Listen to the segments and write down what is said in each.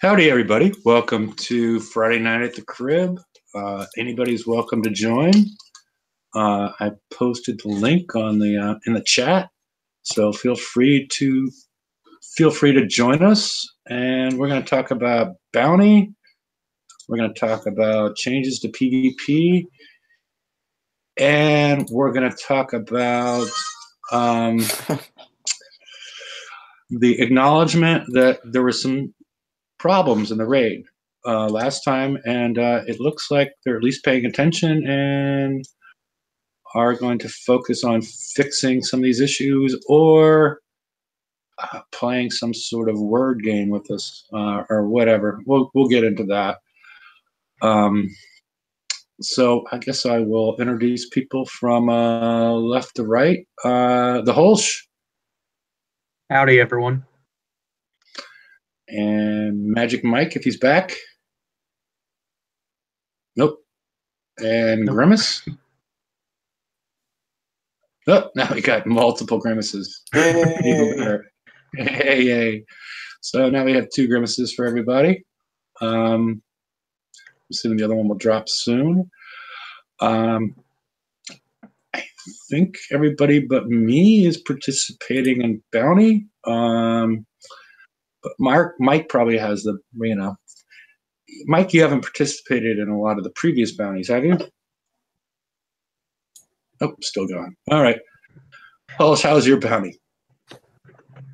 Howdy, everybody. Welcome to Friday Night at the Crib. Anybody's welcome to join. I posted the link on the in the chat, so feel free to join us. And we're going to talk about bounty. We're going to talk about changes to PvP, and we're going to talk about the acknowledgement that there were some problems in the raid last time, and it looks like they're at least paying attention and are going to focus on fixing some of these issues or playing some sort of word game with us or whatever. We'll get into that. So I guess I will introduce people from left to right. The Holsch. Howdy, everyone. And Magic Mike, if he's back. Nope. And nope. Grimace. Oh, now we got multiple Grimaces. Hey. Hey. So now we have 2 Grimaces for everybody. Assuming the other one will drop soon. I think everybody but me is participating in bounty. But Mike probably has the, Mike, you haven't participated in a lot of the previous bounties, have you? Oh, still going. All right. Tell us, how's your bounty?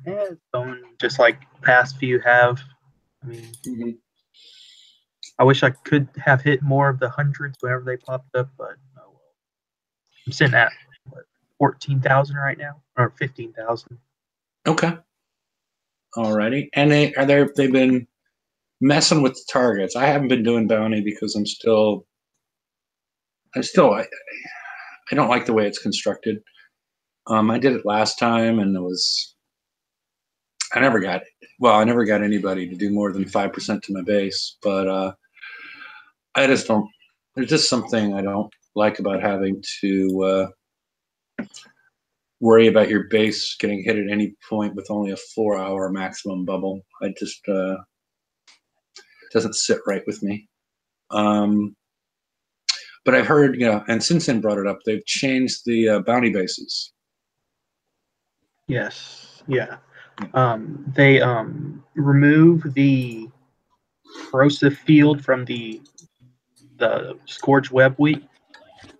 Yeah, it's going just like past few have. I mean, I wish I could have hit more of the hundreds whenever they popped up, but oh well. I'm sitting at, 14,000 right now, or 15,000. Okay. Alrighty, and they've been messing with the targets. I haven't been doing bounty because I don't like the way it's constructed. I did it last time, and I never got anybody to do more than 5% to my base. But I just don't. There's just something I don't like about having to worry about your base getting hit at any point with only a 4-hour maximum bubble. I just doesn't sit right with me. But I've heard, and Sinsin brought it up, they've changed the bounty bases. Yes, yeah. They remove the corrosive field from the Scourge web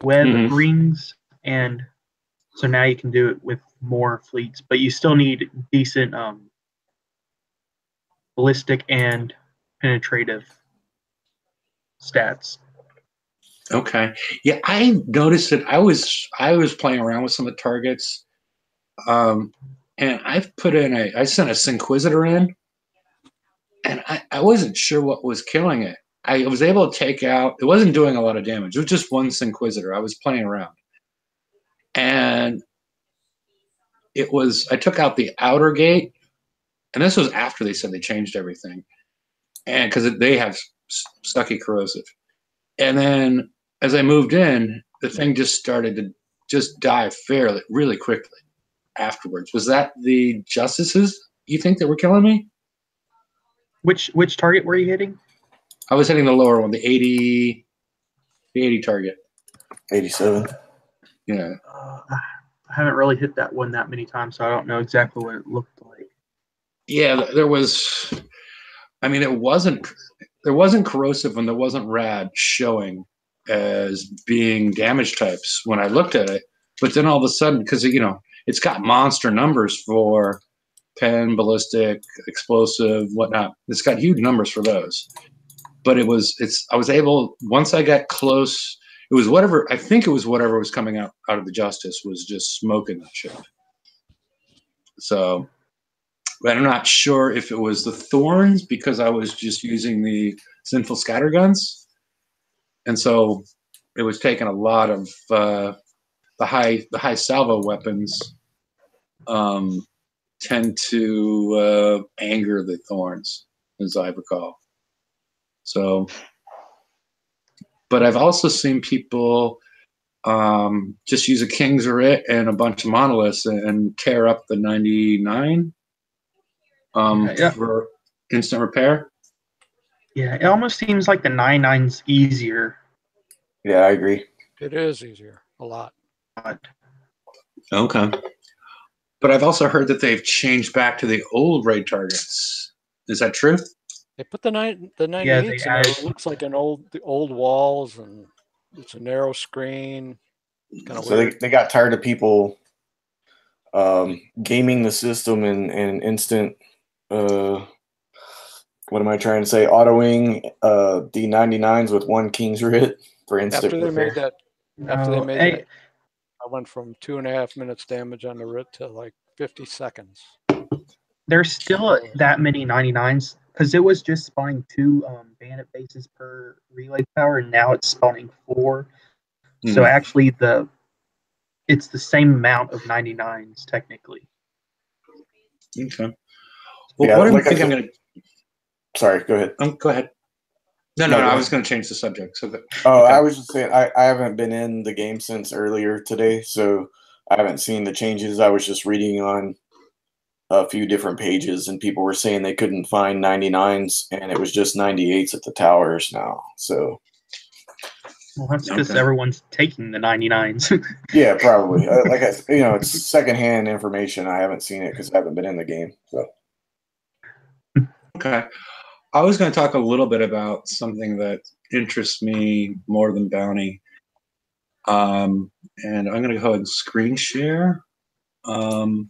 rings, and so now you can do it with more fleets, but you still need decent ballistic and penetrative stats. Okay. Yeah, I noticed that I was playing around with some of the targets, and I've put in I sent a Synquisitor in, and I wasn't sure what was killing it. I was able to take out, it wasn't doing a lot of damage. It was just one Synquisitor. I was playing around. And I took out the outer gate, and this was after they said they changed everything. And because they have sucky corrosive. And then as I moved in, the thing just started to just die really quickly afterwards. Was that the Justices, you think, that were killing me? Which target were you hitting? I was hitting the lower one, the 80 target. 87. Yeah. I haven't really hit that one that many times, so I don't know exactly what it looked like. Yeah, there wasn't corrosive and there wasn't rad showing as being damage types when I looked at it. But then all of a sudden, because it's got monster numbers for pen, ballistic, explosive, whatnot. It's got huge numbers for those. But I was able, once I got close, it was whatever was coming out of the Justice was just smoking that shit. So, but I'm not sure if it was the Thorns because I was just using the Sinful Scatterguns. And so it was taking a lot of the high salvo weapons tend to anger the Thorns, as I recall. So, but I've also seen people just use a King's Writ and a bunch of monoliths and tear up the 99 for instant repair. Yeah, it almost seems like the 99's easier. Yeah, I agree. It is easier, a lot. Okay. But I've also heard that they've changed back to the old raid targets. Is that true? They put the 98s Yeah, in there. It looks like the old walls, and it's a narrow screen. It's kind of So weird. they got tired of people gaming the system and instant what am I trying to say? Autoing D99s with one King's Writ for instant. After they made that, Hey, I went from 2.5 minutes damage on the writ to like 50 seconds. there's still that many 99s because it was just spawning 2 bandit bases per relay tower, and now it's spawning 4. So actually, it's the same amount of 99s technically. Okay. Well, Yeah, what do you like think I'm going to? Sorry, go ahead. Go ahead. No, No, go I ahead. was going to change the subject. So that, Oh, okay. I was just saying I haven't been in the game since earlier today, so I haven't seen the changes. I was just reading on a few different pages, and people were saying they couldn't find 99s, and it was just 98s at the towers now. So Well, that's because Okay. everyone's taking the 99s. yeah, probably. Like it's secondhand information. I haven't seen it because I haven't been in the game. So Okay. I was going to talk a little bit about something that interests me more than bounty. And I'm going to go ahead and screen share. Let's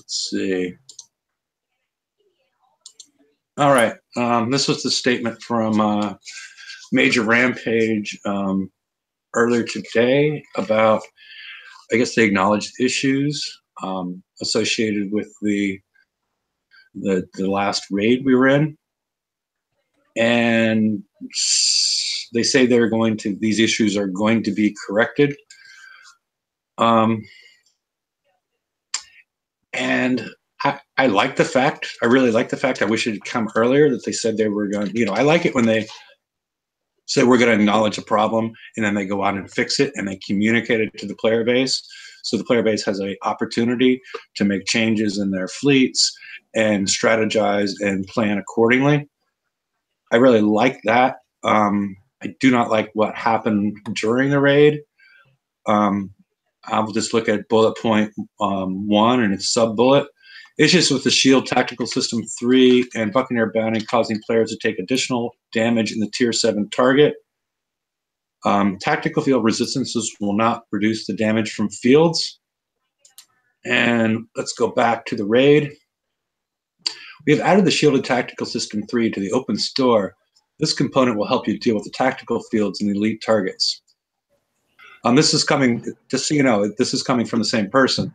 see. All right. This was the statement from Major Rampage earlier today about, I guess they acknowledged issues associated with the last raid we were in. And they say these issues are going to be corrected. And I like the fact, I really like the fact, I wish it had come earlier that they said they were going, I like it when they say we're going to acknowledge a problem and then they go out and fix it and they communicate it to the player base. So the player base has an opportunity to make changes in their fleets and strategize and plan accordingly. I really like that. I do not like what happened during the raid. I'll just look at bullet point 1 and its sub-bullet. Issues with the Shield Tactical System 3 and Buccaneer Bounty causing players to take additional damage in the Tier 7 target. Tactical field resistances will not reduce the damage from fields. And let's go back to the raid. We have added the Shielded Tactical System 3 to the open store. This component will help you deal with the tactical fields and elite targets. This is coming, just so you know, this is coming from the same person.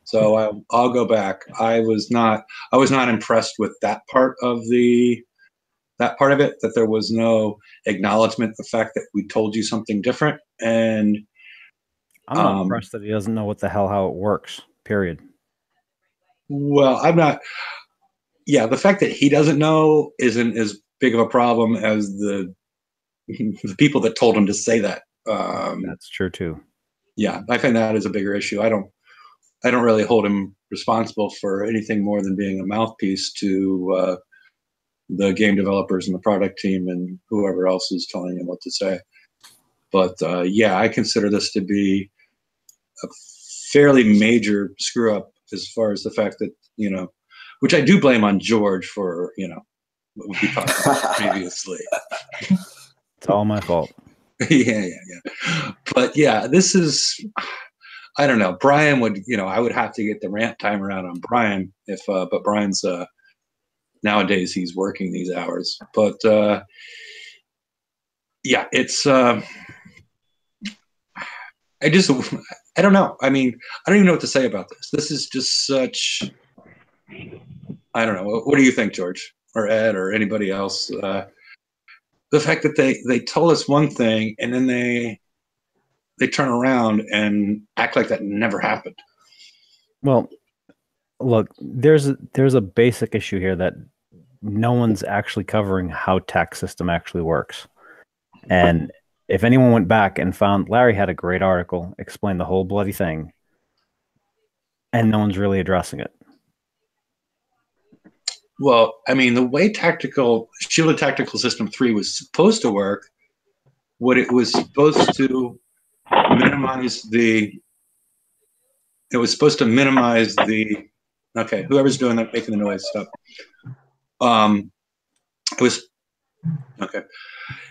So I'll go back. I was not impressed with that part of it, that there was no acknowledgement of the fact that we told you something different. And I'm not impressed that he doesn't know what the hell how it works, period. Well, I'm not. Yeah, the fact that he doesn't know isn't as big of a problem as the people that told him to say that. That's true too. Yeah, I find that is a bigger issue. I don't really hold him responsible for anything more than being a mouthpiece to the game developers and the product team and whoever else is telling him what to say. But yeah, I consider this to be a fairly major screw up as far as the fact that, which I do blame on George for, what we talked about previously. It's all my fault. Yeah. But yeah, this is, I don't know. Brian would, I would have to get the rant timer out on Brian but Brian's, nowadays he's working these hours. But yeah, it's, I don't know. I mean, I don't even know what to say about this. This is just such, I don't know. What do you think, George or Ed or anybody else? The fact that they told us one thing and then they turn around and act like that never happened. Well, look, there's a basic issue here that no one's actually covering how tax system actually works. And if anyone went back and found, Larry had a great article, explained the whole bloody thing, and no one's really addressing it. Well, I mean, the way Shielded Tactical System 3 was supposed to work, what it was supposed to minimize the. It was supposed to minimize the. Okay, whoever's doing that, making the noise, stop. It was okay.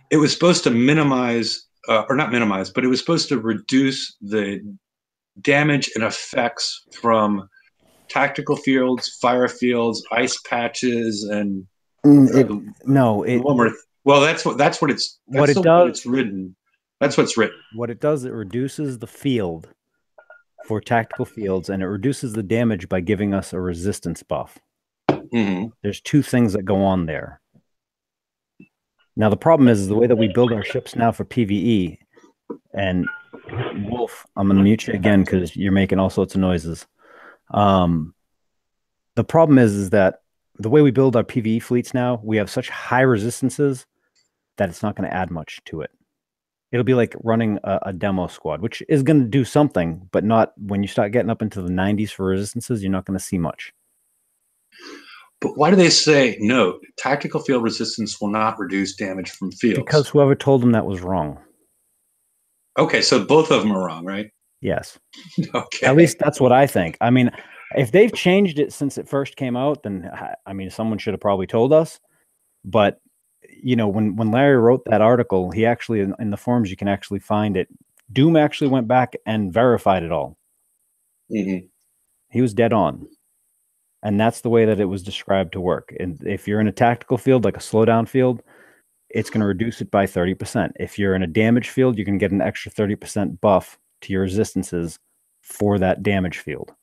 It was supposed to minimize, or not minimize, but it was supposed to reduce the damage and effects from tactical fields, fire fields, ice patches, and one more. Well, that's what it's. What it What does. it's written. That's what's written. What it does, it reduces the field for tactical fields, and it reduces the damage by giving us a resistance buff. Mm-hmm. There's two things that go on there. Now, the problem is the way that we build our ships now for PvE, and Wolf, I'm going to mute you again because you're making all sorts of noises. The problem is that the way we build our PvE fleets now, we have such high resistances that it's not going to add much to it. It'll be like running a demo squad, which is going to do something, but not when you start getting up into the 90s for resistances, you're not going to see much. But why do they say no? Tactical field resistance will not reduce damage from fields. Because whoever told them that was wrong. Okay, so both of them are wrong, right? Yes. Okay. At least that's what I think. I mean, if they've changed it since it first came out, then I mean, someone should have probably told us. But you know, when Larry wrote that article, he actually in the forums you can actually find it. Doom actually went back and verified it all. Mm-hmm. He was dead on. And that's the way that it was described to work. And if you're in a tactical field, like a slowdown field, it's going to reduce it by 30%. If you're in a damage field, you can get an extra 30% buff to your resistances for that damage field.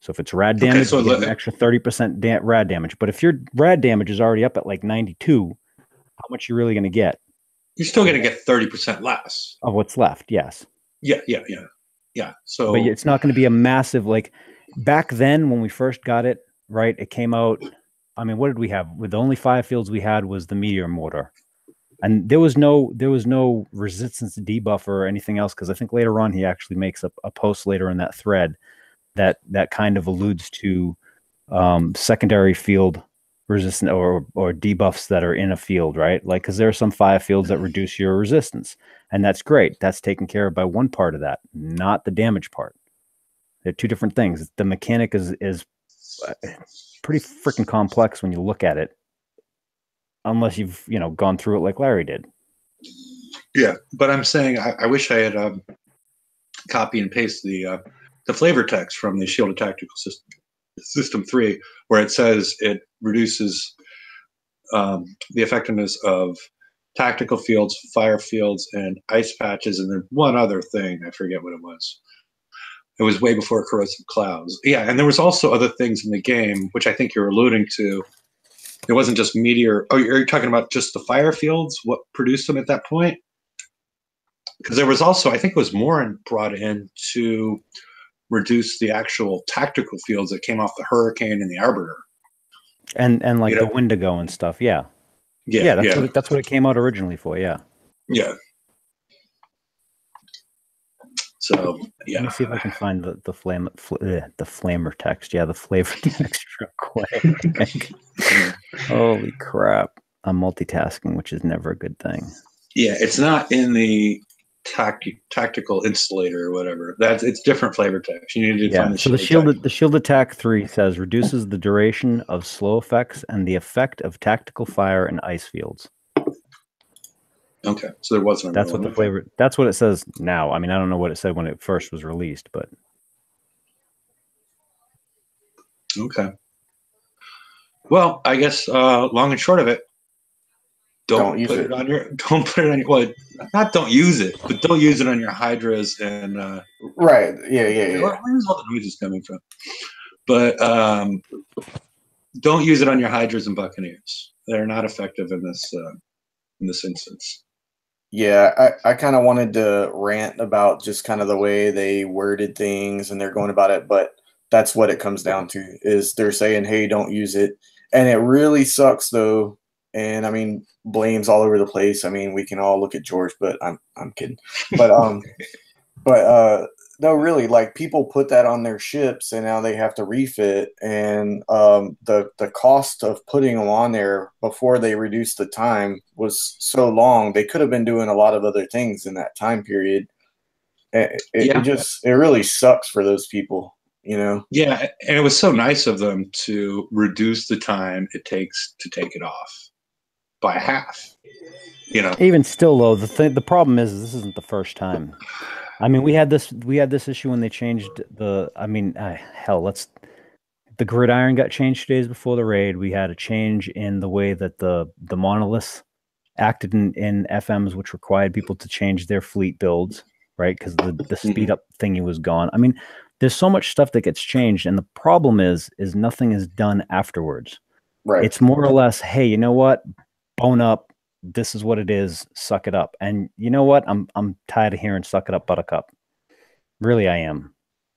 So if it's rad damage, you get an extra 30% rad damage. But if your rad damage is already up at like 92, how much are you really going to get? You're still going to get 30% less of what's left. Yes. Yeah. So, but it's not going to be a massive, like back then when we first got it, right? It came out. I mean, what did we have? With the only 5 fields we had was the meteor mortar, and there was no resistance debuff or anything else. Because I think later on he actually makes a post later in that thread that kind of alludes to secondary field resistance or debuffs that are in a field, right? Like, because there are some 5 fields that reduce your resistance, and that's great. That's taken care of by one part of that, not the damage part. They're two different things. The mechanic is pretty freaking complex when you look at it, unless you've gone through it like Larry did. Yeah, but I'm saying I wish I had copy and paste the flavor text from the Shielded Tactical System 3, where it says it reduces the effectiveness of tactical fields, fire fields, and ice patches, and then one other thing, I forget what it was. It was way before corrosive clouds. Yeah, and there was also other things in the game, which I think you're alluding to. It wasn't just meteor. Oh, you're talking about just the fire fields? What produced them at that point? Because there was also, I think it was more brought in to reduce the actual tactical fields that came off the Hurricane and the Arbiter. And like the Wendigo and stuff, yeah. That's what it came out originally for, yeah. Yeah. So yeah. Let me see if I can find the flamer text. Yeah, the flavor text real quick. Holy crap! I'm multitasking, which is never a good thing. Yeah, it's not in the tactical installator or whatever. It's different flavor text. You need to find the Shield Attack 3 says reduces the duration of slow effects and the effect of tactical fire and ice fields. Okay, so there wasn't. That's what the flavor. That's what it says now. I mean, I don't know what it said when it first was released, but okay. Well, I guess long and short of it, don't put it on your. Don't put it on your. Well, not don't use it, but don't use it on your Hydras and. Right. Yeah. Where's all the noises coming from? But don't use it on your Hydras and Buccaneers. They're not effective in this instance. Yeah, I kind of wanted to rant about just kind of the way they worded things and they're going about it, but that's what it comes down to is they're saying, hey, don't use it. And it really sucks though. And I mean, blame's all over the place. I mean, we can all look at George, but I'm kidding. But No, really, like people put that on their ships, and now they have to refit, and the cost of putting them on there before they reduced the time was so long. They could have been doing a lot of other things in that time period. It Yeah, just it really sucks for those people, you know. yeah, and it was so nice of them to reduce the time it takes to take it off by half. You know, Even still, though, the problem is this isn't the first time. I mean, we had this issue when they changed the. I mean, hell, the gridiron got changed 2 days before the raid. We had a change in the way that the monoliths acted in FMs, which required people to change their fleet builds, right? Because the speed up thingy was gone. I mean, there's so much stuff that gets changed, and the problem is nothing is done afterwards. Right. It's more or less, hey, you know what? Bone up. This is what it is. Suck it up. And you know what? I'm tired of hearing "suck it up, Buttercup." Really, I am.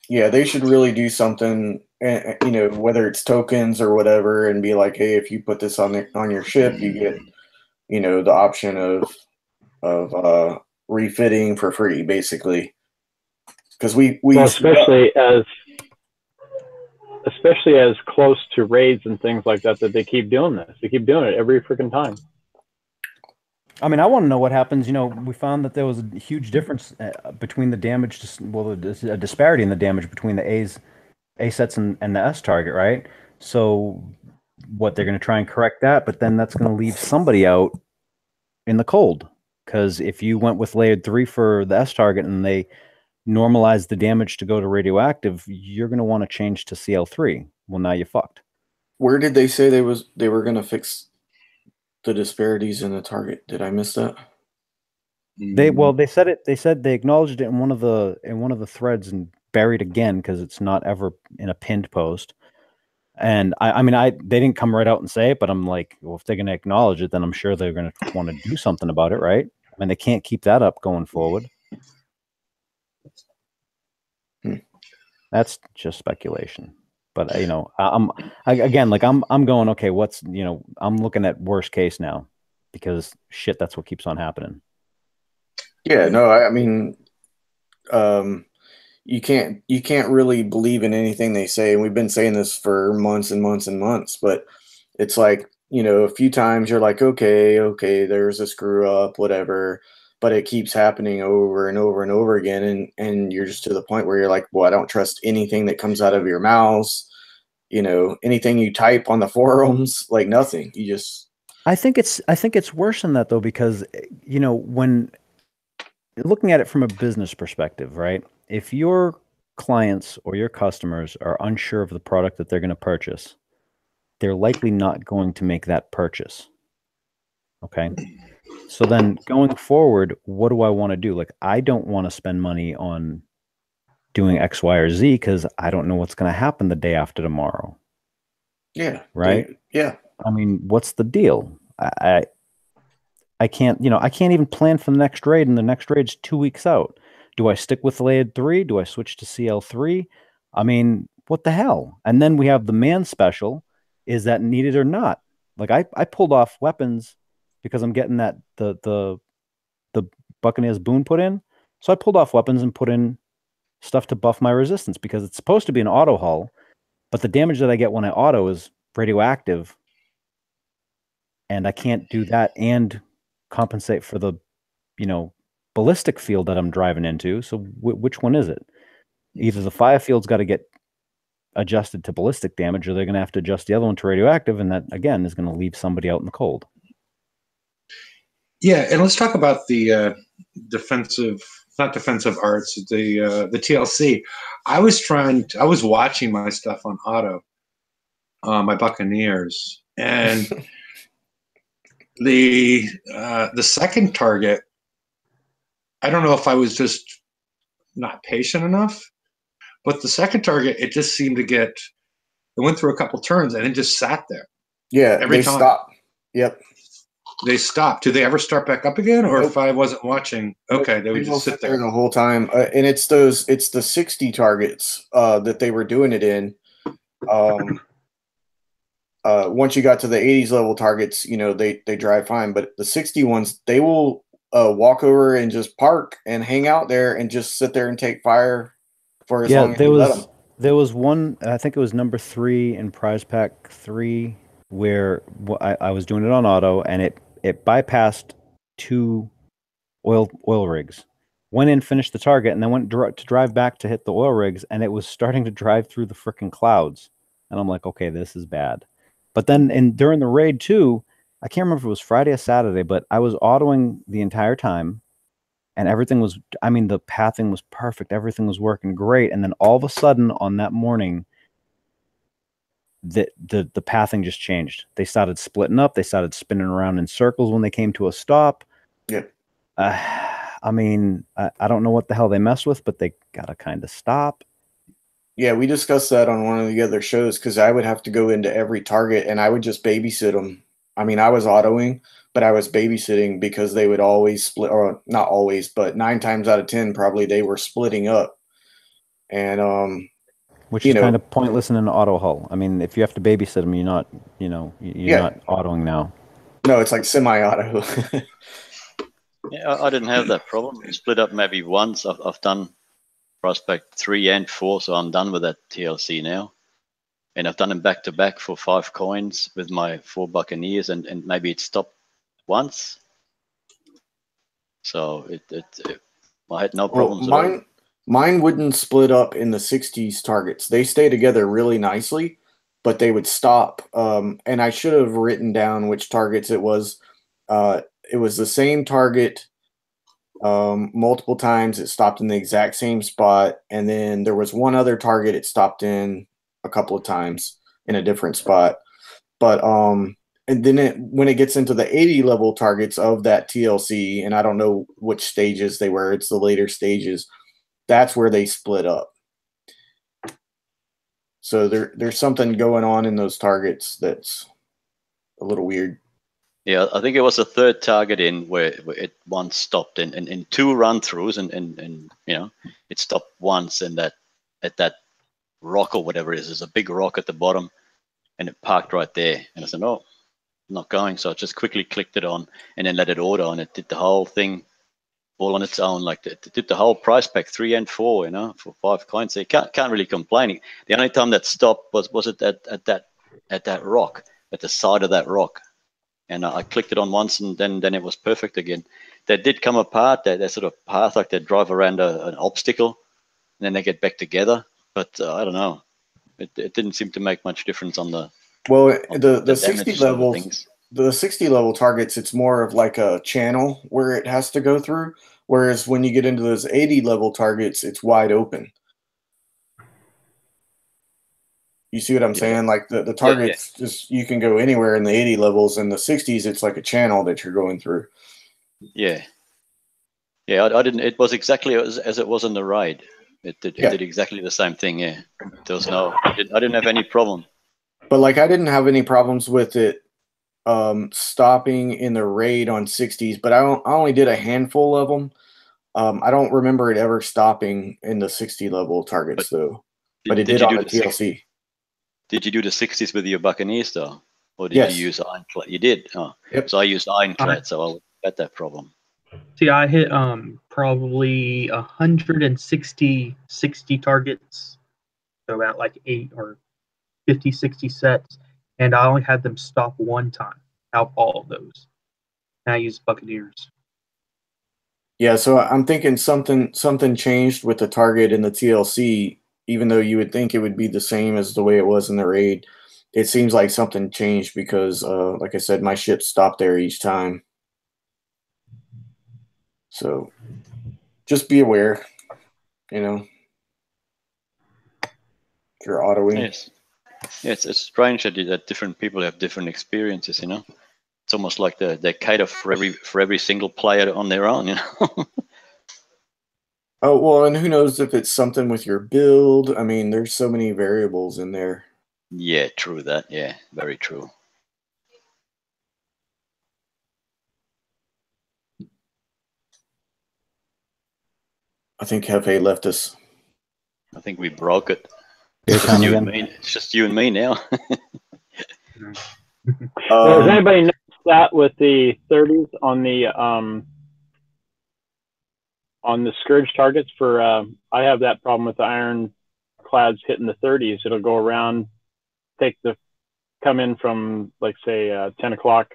Yeah, they should really do something, you know, whether it's tokens or whatever, and be like, hey, if you put this on your ship, you get, you know, the option of refitting for free, basically. Because we well, used to, especially as close to raids and things like that they keep doing this. They keep doing it every freaking time. I mean, I want to know what happens. You know, we found that there was a huge difference between the damage, a disparity in the damage between the A sets and the S target, right? So, what they're going to try and correct that, but then that's going to leave somebody out in the cold. Because if you went with layered 3 for the S target and they normalized the damage to go to radioactive, you're going to want to change to CL3. Well, now you're fucked. where did they say they were going to fix the disparities in the target? Did I miss that? They said it. They said they acknowledged it in one of the threads and buried again because it's not ever in a pinned post. And I mean, they didn't come right out and say it, but I'm like, well, if they're going to acknowledge it, then I'm sure they're going to want to do something about it, right? I mean, they can't keep that up going forward. That's just speculation. But you know, I'm going, okay, what's, you know, I'm looking at worst case now because shit, that's what keeps on happening. Yeah, no, I mean, you can't really believe in anything they say, and we've been saying this for months and months and months. But it's like, you know, a few times you're like, okay, there's a screw up, whatever. But it keeps happening over and over and over again, and you're just to the point where you're like, well, I don't trust anything that comes out of your mouths. You know, anything you type on the forums, like nothing. You just. I think it's worse than that though, because you know, when looking at it from a business perspective, right? If your clients or your customers are unsure of the product that they're going to purchase, they're likely not going to make that purchase. Okay. So then going forward, what do I want to do? Like, I don't want to spend money on doing X, Y, or Z because I don't know what's going to happen the day after tomorrow. Yeah. Right. Yeah. I mean, what's the deal? I can't, you know, I can't even plan for the next raid, and the next raid's 2 weeks out. Do I stick with layered 3? Do I switch to CL3? I mean, what the hell? And then we have the man special. Is that needed or not? Like I pulled off weapons because I'm getting that the Buccaneers boon put in. So I pulled off weapons and put in stuff to buff my resistance because it's supposed to be an auto hull, but the damage that I get when I auto is radioactive, and I can't do that and compensate for the, you know, ballistic field that I'm driving into. So which one is it? Either the fire field's got to get adjusted to ballistic damage, or they're going to have to adjust the other one to radioactive, and that again is going to leave somebody out in the cold. Yeah, and let's talk about the not defensive arts, the TLC. I was watching my stuff on auto, my Buccaneers, and the second target, I don't know if I was just not patient enough, but the second target, it just seemed to it went through a couple turns and it just sat there. Yeah, every time. Stopped. Yep. They stopped. Do they ever start back up again? Or Nope. If I wasn't watching, okay, they would just sit there the whole time. And it's the 60 targets that they were doing it in. Once you got to the 80s level targets, you know, they drive fine, but the 60 ones, they will walk over and just park and hang out there and just sit there and take fire for as Yeah, long as you let them. there was one. I think it was number 3 in Prize Pack 3 where I was doing it on auto, and it bypassed 2 oil rigs. Went in, finished the target, and then went to drive back to hit the oil rigs, and it was starting to drive through the freaking clouds. And I'm like, okay, this is bad. But then during the raid too, I can't remember if it was Friday or Saturday, but I was autoing the entire time, and everything was, I mean, the pathing was perfect. Everything was working great. And then all of a sudden on that morning, the pathing just changed. They started splitting up. They started spinning around in circles when they came to a stop. Yeah. I mean, I don't know what the hell they messed with, but they gotta kind of stop. Yeah, we discussed that on one of the other shows because I would have to go into every target and I would just babysit them. I mean, I was autoing, but I was babysitting because they would always split, or not always, but 9 times out of 10, probably they were splitting up. And, Which is kind of pointless in an auto hull. I mean, if you have to babysit them, you're not, you're not autoing now. No, it's like semi-auto. Yeah, I didn't have that problem. Split up maybe once. I've done prospect 3 and 4, so I'm done with that TLC now. And I've done them back to back for 5 coins with my 4 Buccaneers, and maybe it stopped once. So I had no problems at all. Mine wouldn't split up in the 60s targets. They stay together really nicely, but they would stop. And I should have written down which targets it was. It was the same target multiple times. It stopped in the exact same spot. And then there was one other target it stopped in a couple of times in a different spot. But and then when it gets into the 80 level targets of that TLC, and I don't know which stages they were, it's the later stages, that's where they split up. So there's something going on in those targets that's a little weird. Yeah, I think it was the 3rd target in where it once stopped in 2 run-throughs, and it stopped once at that rock or whatever it is. There's a big rock at the bottom, and it parked right there. And I said, no, not going. So I just quickly clicked it on and then let it auto, and it did the whole thing all on its own. Like it did the whole price pack 3 and 4, for 5 coins. So you can't really complain. The only time that stopped was it at that rock, at the side of that rock. And I clicked it on once, and then it was perfect again. They did come apart. They sort of path, like they drive around an obstacle, and then they get back together. But I don't know. It didn't seem to make much difference on the. Well, on the 60 levels, the 60 level targets, it's more of like a channel where it has to go through. Whereas when you get into those 80 level targets, it's wide open. You see what I'm saying? Like the targets, just you can go anywhere in the 80 levels. In the 60s, it's like a channel that you're going through. Yeah. Yeah, I didn't. It was exactly as it was in the raid. It did exactly the same thing. Yeah, there was I didn't have any problem. But like I didn't have any problems with it stopping in the raid on 60s. But I only did a handful of them. I don't remember it ever stopping in the 60 level targets though. But it did on the TLC. Did you do the 60s with your Buccaneers though, or did you use Ironclad? You did. Oh, yep. So I used Ironclad, so I had that problem. See, I hit probably 160 targets, so about like 8 or 50, 60 sets, and I only had them stop one time out of all of those. And I used Buccaneers. Yeah, so I'm thinking something changed with the target in the TLC, even though you would think it would be the same as the way it was in the raid. It seems like something changed because, like I said, my ship stopped there each time. So just be aware, if you're autoing. Yes. Yeah, it's strange that different people have different experiences, It's almost like they cater for every single player on their own, Oh, well, and who knows if it's something with your build. I mean, there's so many variables in there. Yeah, true that. Yeah, very true. I think Hefe left us. I think we broke it. It's just you and me. It's just you and me now. Does anybody know that with the 30s on the on the Scourge targets for, I have that problem with the ironclads hitting the 30s. It'll go around, come in from, like, say, 10 o'clock,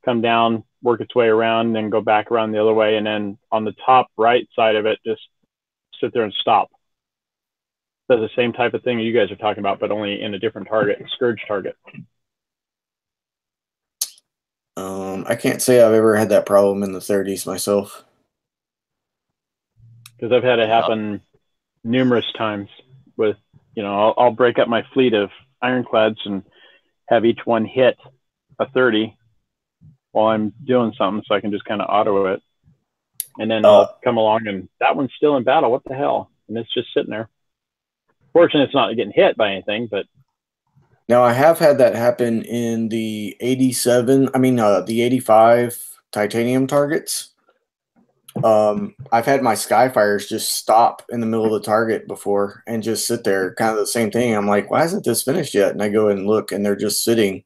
come down, work its way around, then go back around the other way, and then on the top right side of it, just sit there and stop. Does the same type of thing you guys are talking about, but only in a different target, Scourge target. I can't say I've ever had that problem in the 30s myself. Because I've had it happen numerous times with, I'll break up my fleet of ironclads and have each one hit a 30 while I'm doing something, so I can just kind of auto it. And then I'll come along and that one's still in battle. What the hell? And it's just sitting there. Fortunately, it's not getting hit by anything, but. Now, I have had that happen in the the 85 titanium targets. I've had my Skyfires just stop in the middle of the target before and just sit there, kind of the same thing. I'm like, why isn't this finished yet? And I go and look, and they're just sitting,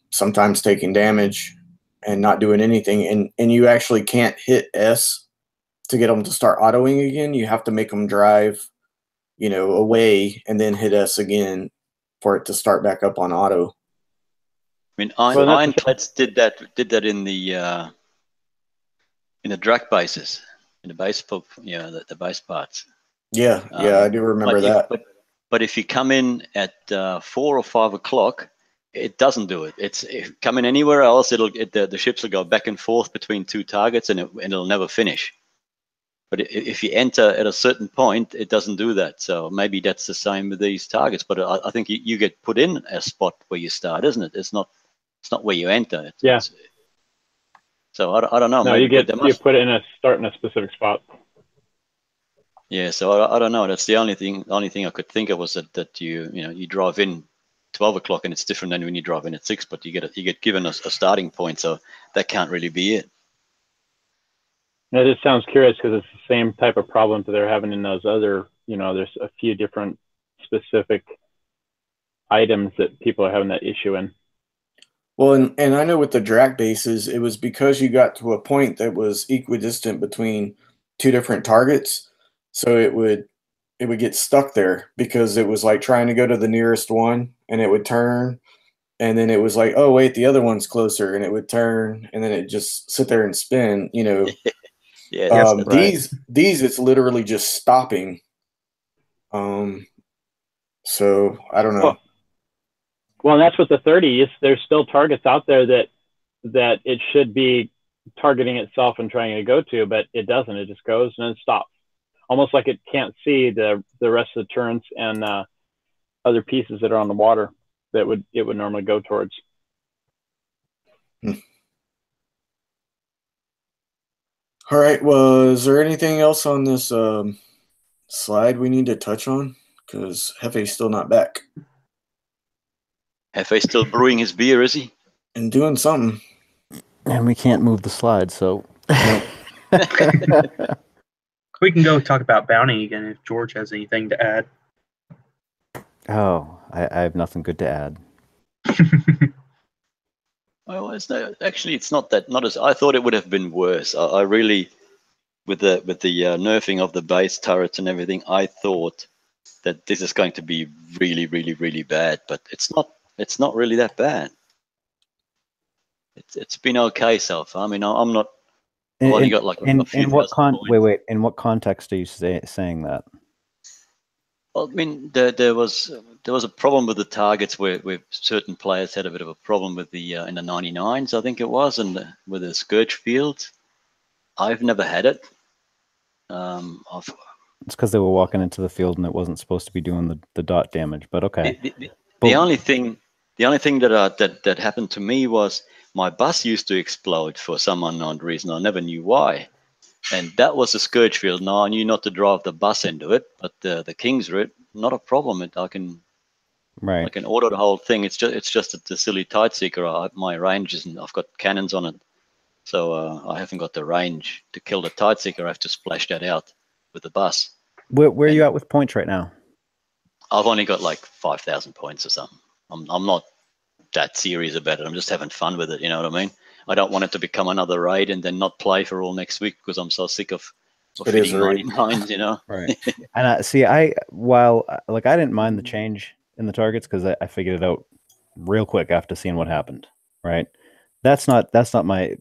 sometimes taking damage and not doing anything. And you actually can't hit S to get them to start autoing again. You have to make them drive, away and then hit S again for it to start back up on auto. I mean, ironclads did that in the drag bases, in the base, the base parts. Yeah, I do remember that. But if you come in at 4 or 5 o'clock, it doesn't do it. If come in anywhere else, the ships will go back and forth between two targets, and it'll never finish. But if you enter at a certain point, it doesn't do that. So maybe that's the same with these targets. But I think you get put in a spot where you start, isn't it? It's not where you enter. So I don't know. No, maybe you put it start in a specific spot. Yeah, so I don't know. That's the only thing I could think of was that you drive in 12 o'clock and it's different than when you drive in at 6, but you get given a starting point, so that can't really be it. It just sounds curious because it's the same type of problems that they're having in those other, there's a few different specific items that people are having that issue in. Well, and I know with the drag bases, it was because you got to a point that was equidistant between two different targets. So it would get stuck there because it was like trying to go to the nearest one and it would turn. And then it was like, oh, wait, the other one's closer, and it would turn, and then it just sit there and spin, Yeah, these it's literally just stopping. So I don't know. Well, that's what the 30 is. There's still targets out there that it should be targeting itself and trying to go to, but it doesn't. It just goes and then stops, almost like it can't see the rest of the turrets and other pieces that are on the water that it would normally go towards. All right. Well, is there anything else on this slide we need to touch on? Because Hefe's still not back. Hefe still brewing his beer, is he? And doing something. And we can't move the slide, so. We can go talk about Bounty again if George has anything to add. Oh, I have nothing good to add. Well, it's not as I thought it would have been worse. I really, with the nerfing of the base turrets and everything, I thought that this is going to be really, really, really bad. But it's not. It's not really that bad. It's been okay so far. I mean, I'm not. I've only got like a few thousand points. Wait. In what context are you saying that? Well, I mean, there was a problem with the targets where certain players had a bit of a problem with the in the 99s, I think it was, and with the Scourge fields. I've never had it. It's because they were walking into the field and it wasn't supposed to be doing the dot damage. But okay. The only thing that happened to me was my bus used to explode for some unknown reason. I never knew why. And that was a Scourge field. Now I knew not to drive the bus into it, but the King's route, not a problem. I can order the whole thing. It's just a silly tight seeker. My range isn't. I've got cannons on it, so I haven't got the range to kill the tight seeker. I have to splash that out with the bus. Where are you at with points right now? I've only got like 5,000 points or something. I'm not that serious about it. I'm just having fun with it. You know what I mean? I don't want it to become another raid and then not play for all next week because I'm so sick of It is hitting a raid. 99s, you know. Right. And I see. I didn't mind the change in the targets because I figured it out real quick after seeing what happened. Right. That's not my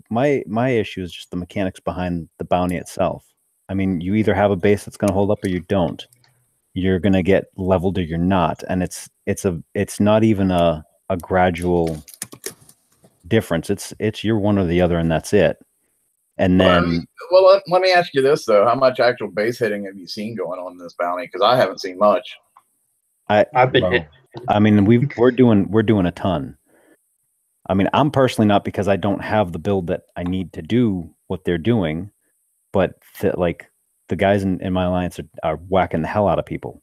issue. Is just the mechanics behind the bounty itself. I mean, you either have a base that's going to hold up or you don't. You're going to get leveled or you're not, and it's not even a gradual difference. It's you're one or the other, and that's it. And then, let me ask you this though: how much actual base hitting have you seen going on in this bounty? Because I haven't seen much. I've been hit. I mean, we're doing a ton. I mean, I'm personally not, because I don't have the build that I need to do what they're doing, but the guys in my alliance are whacking the hell out of people.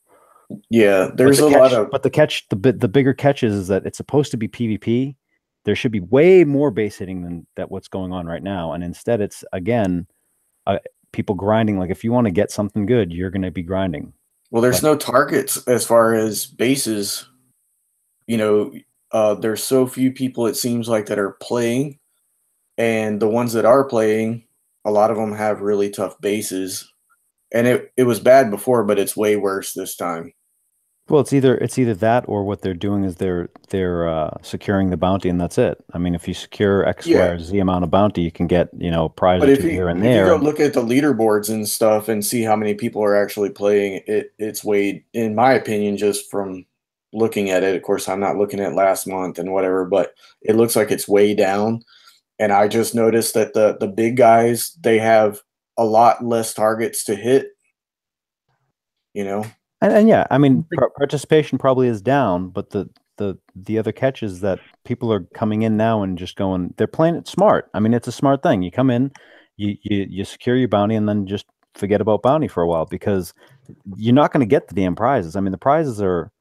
Yeah, there's a lot of. But the bigger catch is that it's supposed to be PvP. There should be way more base hitting than what's going on right now, and instead it's again people grinding. Like, if you want to get something good, you're going to be grinding. Well, there's no targets as far as bases. You know, there's so few people, it seems like, that are playing, and the ones that are playing, a lot of them have really tough bases. And it was bad before, but it's way worse this time. Well, it's either that, or what they're doing is they're securing the bounty, and that's it. I mean, if you secure X, Y, or Z amount of bounty, you can get prize or two here and there. If you go look at the leaderboards and stuff and see how many people are actually playing, it's way, in my opinion, just from looking at it. Of course, I'm not looking at last month and whatever, but it looks like it's way down. And I just noticed that the big guys, they have a lot less targets to hit. And yeah, I mean, participation probably is down, but the other catch is that people are coming in now and just going, they're playing it smart. I mean, it's a smart thing. You come in, you secure your bounty, and then just forget about bounty for a while, because you're not going to get the damn prizes. I mean, the prizes are,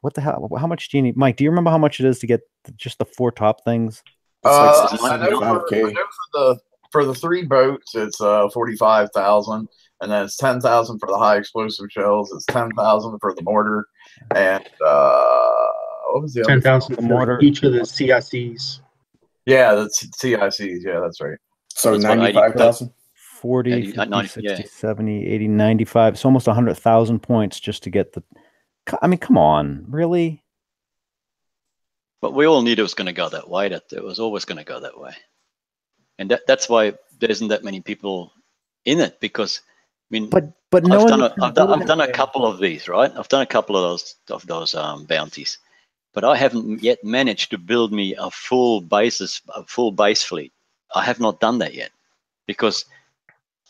what the hell? How much do you need? Mike, do you remember how much it is to get just the 4 top things? It's I know for the 3 boats, it's 45,000, and then it's 10,000 for the high explosive shells. It's 10,000 for the mortar, and what was the other? 10,000 for mortar. Each of the CICs. Yeah, that's CICs. Yeah, that's right. So That's 95,000. 40, 80, 50, 90, 60, yeah. 70, 80, 95. It's almost 100,000 points just to get the. I mean, come on, really? But we all knew it was going to go that way. That it was always going to go that way, and that's why there isn't that many people in it. Because I mean, But I've done a couple of these, right? I've done a couple of those bounties, but I haven't yet managed to build me a full base fleet. I have not done that yet, because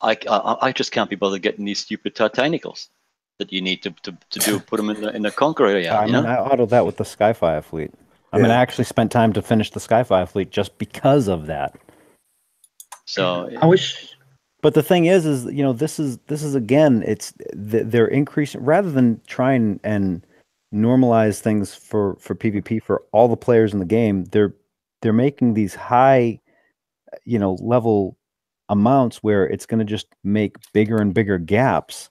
I just can't be bothered getting these stupid Titanicals that you need to put them in the Conqueror area. I mean, I autoed that with the Skyfire fleet. I mean, I actually spent time to finish the Skyfire fleet just because of that. So I wish. But the thing is this is again, they're increasing, rather than trying and normalize things for PvP for all the players in the game. They're making these high, level amounts where it's going to just make bigger and bigger gaps,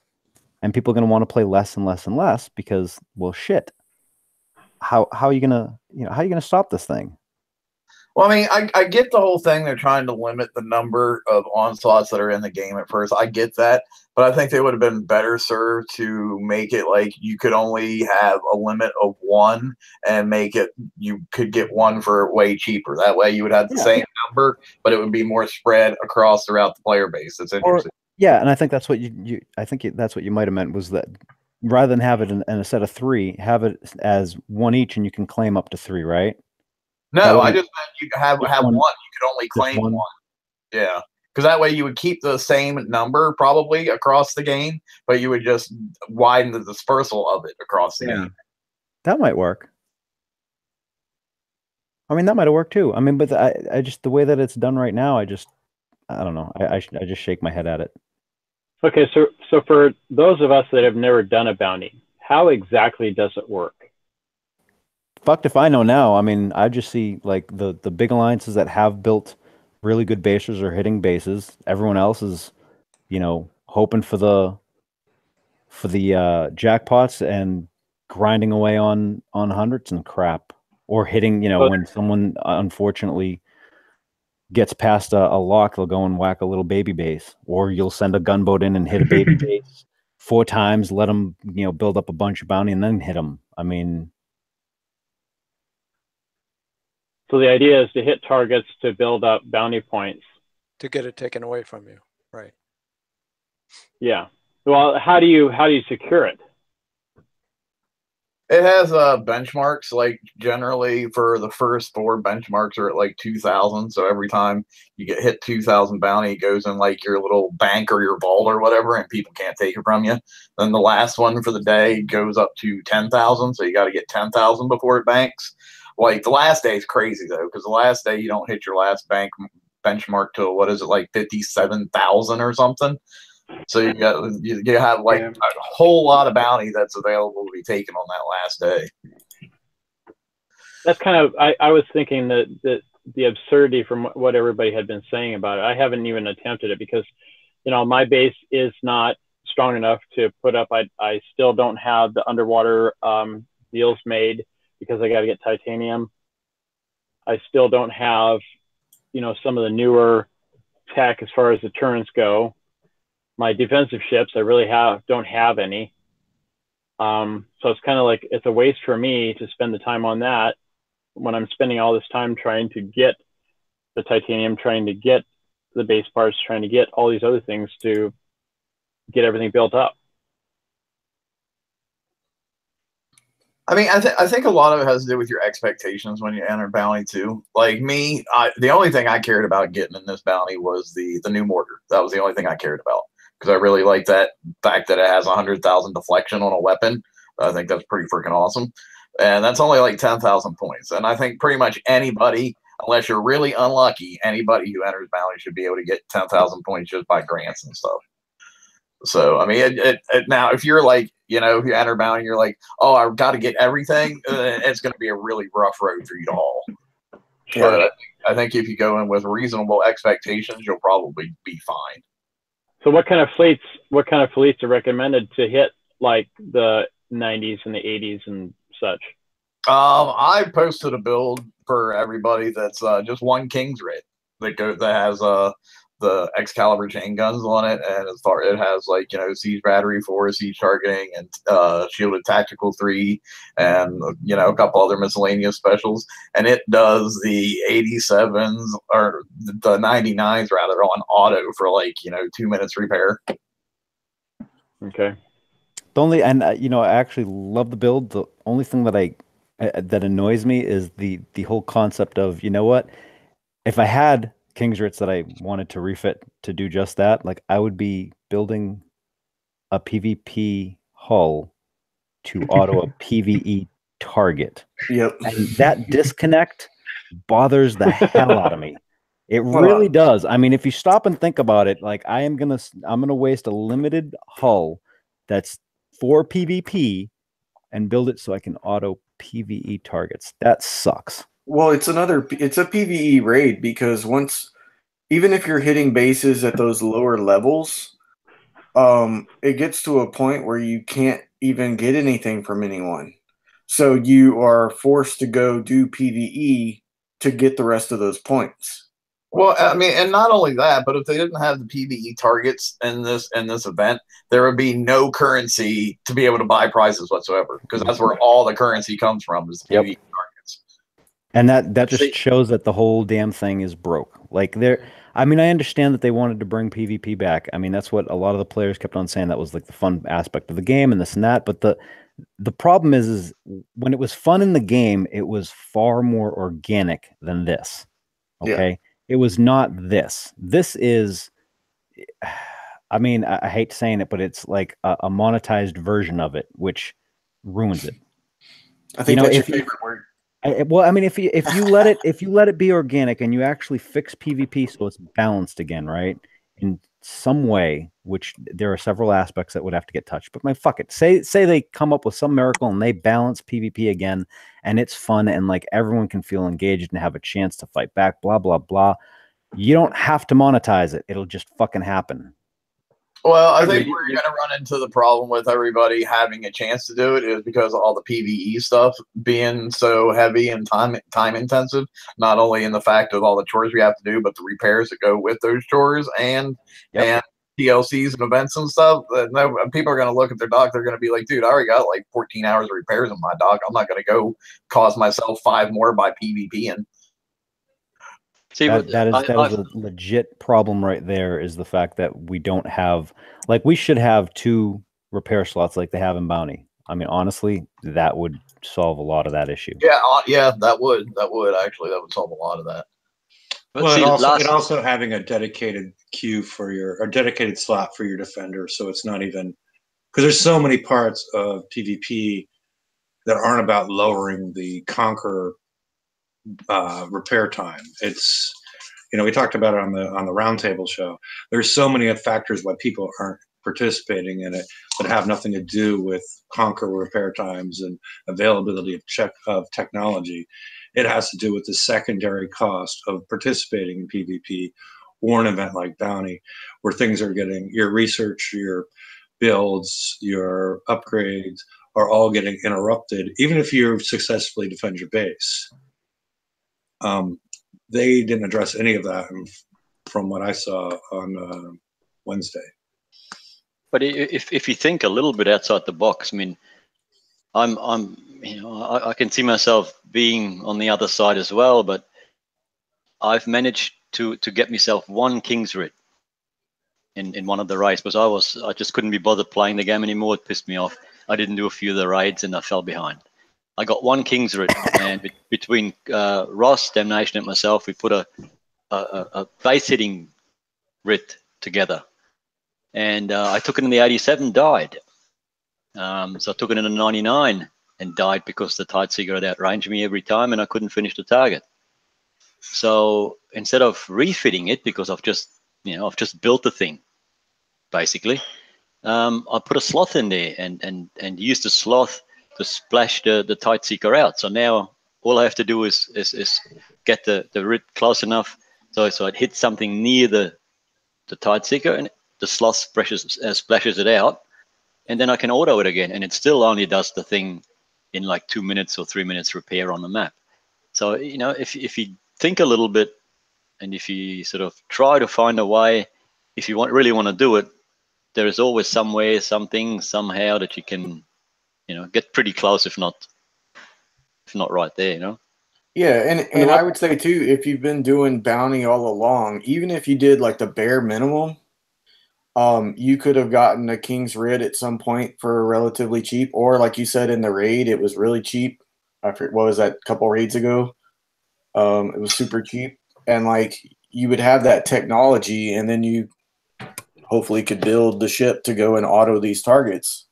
and people are going to want to play less and less and less because, well, shit. How are you gonna stop this thing? Well, I mean, I get the whole thing. They're trying to limit the number of onslaughts that are in the game at first. I get that, but I think they would have been better served to make it like you could only have a limit of 1, and make it you could get 1 for way cheaper. That way, you would have the same number, but it would be more spread across throughout the player base. It's interesting. And I think that's what that's what you might have meant, was that rather than have it in a set of 3, have it as 1 each, and you can claim up to 3, right? No, I just meant you could have 1. You could only claim 1. Yeah, because that way you would keep the same number probably across the game, but you would just widen the dispersal of it across the game. That might work. I mean, that might have worked too. I mean, but I just, the way that it's done right now, I don't know. I just shake my head at it. Okay, so for those of us that have never done a bounty, how exactly does it work? Fucked if I know now. I mean, I just see like the big alliances that have built really good bases or hitting bases. Everyone else is, hoping for the jackpots and grinding away on hundreds and crap, or hitting, when someone unfortunately gets past a lock, they'll go and whack a little baby base, or you'll send a gunboat in and hit a baby base 4 times, let them, build up a bunch of bounty, and then hit them. I mean, so the idea is to hit targets to build up bounty points to get it taken away from you, right? Yeah. Well, how do you secure it? It has benchmarks. Like generally, for the first 4 benchmarks are at like 2,000. So every time you get hit 2,000 bounty, it goes in like your little bank or your vault or whatever, and people can't take it from you. Then the last one for the day goes up to 10,000. So you got to get 10,000 before it banks. Like the last day is crazy though, because the last day you don't hit your last benchmark till what is it, like 57,000 or something. So you have like a whole lot of bounty that's available to be taken on that last day. That's kind of, I was thinking that the absurdity from what everybody had been saying about it. I haven't even attempted it because, my base is not strong enough to put up. I still don't have the underwater deals made because I got to get titanium. I still don't have, some of the newer tech as far as the turrets go. My defensive ships, I really don't have any. So it's kind of like, it's a waste for me to spend the time on that when I'm spending all this time trying to get the titanium, trying to get the base parts, trying to get all these other things to get everything built up. I mean, I think a lot of it has to do with your expectations when you enter bounty too. Like me, the only thing I cared about getting in this bounty was the new mortar. That was the only thing I cared about, because I really like that fact that it has 100,000 deflection on a weapon. I think that's pretty freaking awesome. And that's only like 10,000 points. And I think pretty much anybody, unless you're really unlucky, anybody who enters bounty should be able to get 10,000 points just by grants and stuff. So, I mean, now if you're like, if you enter bounty, you're like, oh, I've got to get everything, it's going to be a really rough road for you to haul. Sure. But I think if you go in with reasonable expectations, you'll probably be fine. So what kind of fleets are recommended to hit like the 90s and the 80s and such? I posted a build for everybody that's just one King's Writ that has the Excalibur chain guns on it, and it has like siege battery 4, siege targeting, and shielded tactical 3, and a couple other miscellaneous specials, and it does the 87s or the 99s rather on auto for like 2 minutes repair. Okay. The only, and I actually love the build. The only thing that annoys me is the whole concept of, what if I had King's Writs that I wanted to refit to do just that, like I would be building a PvP hull to auto a PvE target. Yep. And that disconnect bothers the hell out of me. It really does. I mean, if you stop and think about it, like I'm gonna waste a limited hull that's for PvP and build it so I can auto PvE targets. That sucks. Well, it's a PvE raid, because even if you're hitting bases at those lower levels, it gets to a point where you can't even get anything from anyone. So you are forced to go do PvE to get the rest of those points. Well, I mean, and not only that, but if they didn't have the PvE targets in this event, there would be no currency to be able to buy prizes whatsoever, because that's where all the currency comes from, is the PvE targets. And that just shows that the whole damn thing is broke. Like I mean, I understand that they wanted to bring PvP back. I mean, that's what a lot of the players kept on saying. That was like the fun aspect of the game and this and that. But the problem is when it was fun in the game, it was far more organic than this. Okay. Yeah. It was not this. This is, I mean, I hate saying it, but it's like a monetized version of it, which ruins it. I think that's your favorite word. Well, I mean, if you let it be organic and you actually fix PvP so it's balanced again, right? In some way, which there are several aspects that would have to get touched. But fuck it. Say they come up with some miracle and they balance PvP again, and it's fun and like everyone can feel engaged and have a chance to fight back. Blah blah blah. You don't have to monetize it. It'll just fucking happen. Well, I think we're going to run into the problem with everybody having a chance to do it is because of all the PVE stuff being so heavy and time intensive. Not only in the fact of all the chores we have to do, but the repairs that go with those chores and TLCs and events and stuff. No, people are going to look at their dock. They're going to be like, "Dude, I already got like 14 hours of repairs on my dock. I'm not going to go cause myself 5 more by PvPing." See, that is a legit problem right there, is the fact that we don't have, like, we should have 2 repair slots like they have in Bounty. I mean, honestly, that would solve a lot of that issue. Yeah, that would solve a lot of that. But Well, see, it also having a dedicated queue for or dedicated slot for your defender, so it's not even, because there's so many parts of PvP that aren't about lowering the Conqueror repair time. It's, we talked about it on the roundtable show. There's so many factors why people aren't participating in it that have nothing to do with Conqueror repair times and availability of technology. It has to do with the secondary cost of participating in PvP or an event like Bounty, where things are getting, your research, your builds, your upgrades are all getting interrupted, even if you successfully defend your base. They didn't address any of that from what I saw on Wednesday. But if you think a little bit outside the box, I mean, I can see myself being on the other side as well, but I've managed to get myself 1 King's Writ in one of the raids, because I just couldn't be bothered playing the game anymore. It pissed me off. I didn't do a few of the raids and I fell behind. I got 1 King's Writ, and between Ross, Damnation, and myself, we put a base hitting writ together, and I took it in the 87, died. So I took it in a 99 and died because the Tideseeker had outranged me every time, and I couldn't finish the target. So instead of refitting it, because I've just built the thing, basically, I put a sloth in there and used the sloth to splash the Tideseeker out. So now all I have to do is get the writ close enough so it hits something near the Tideseeker, and the sloth splashes it out, and then I can auto it again, and it still only does the thing in like 2 minutes or 3 minutes repair on the map. So if you think a little bit, and if you sort of try to find a way, if you really want to do it, there is always somewhere, something, somehow that you can get pretty close, if not right there, Yeah, and I would say too, if you've been doing Bounty all along, even if you did like the bare minimum, you could have gotten a King's Writ at some point for relatively cheap, or like you said in the raid, it was really cheap. I forget, what was that, a couple raids ago? It was super cheap, and like you would have that technology, and then you hopefully could build the ship to go and auto these targets.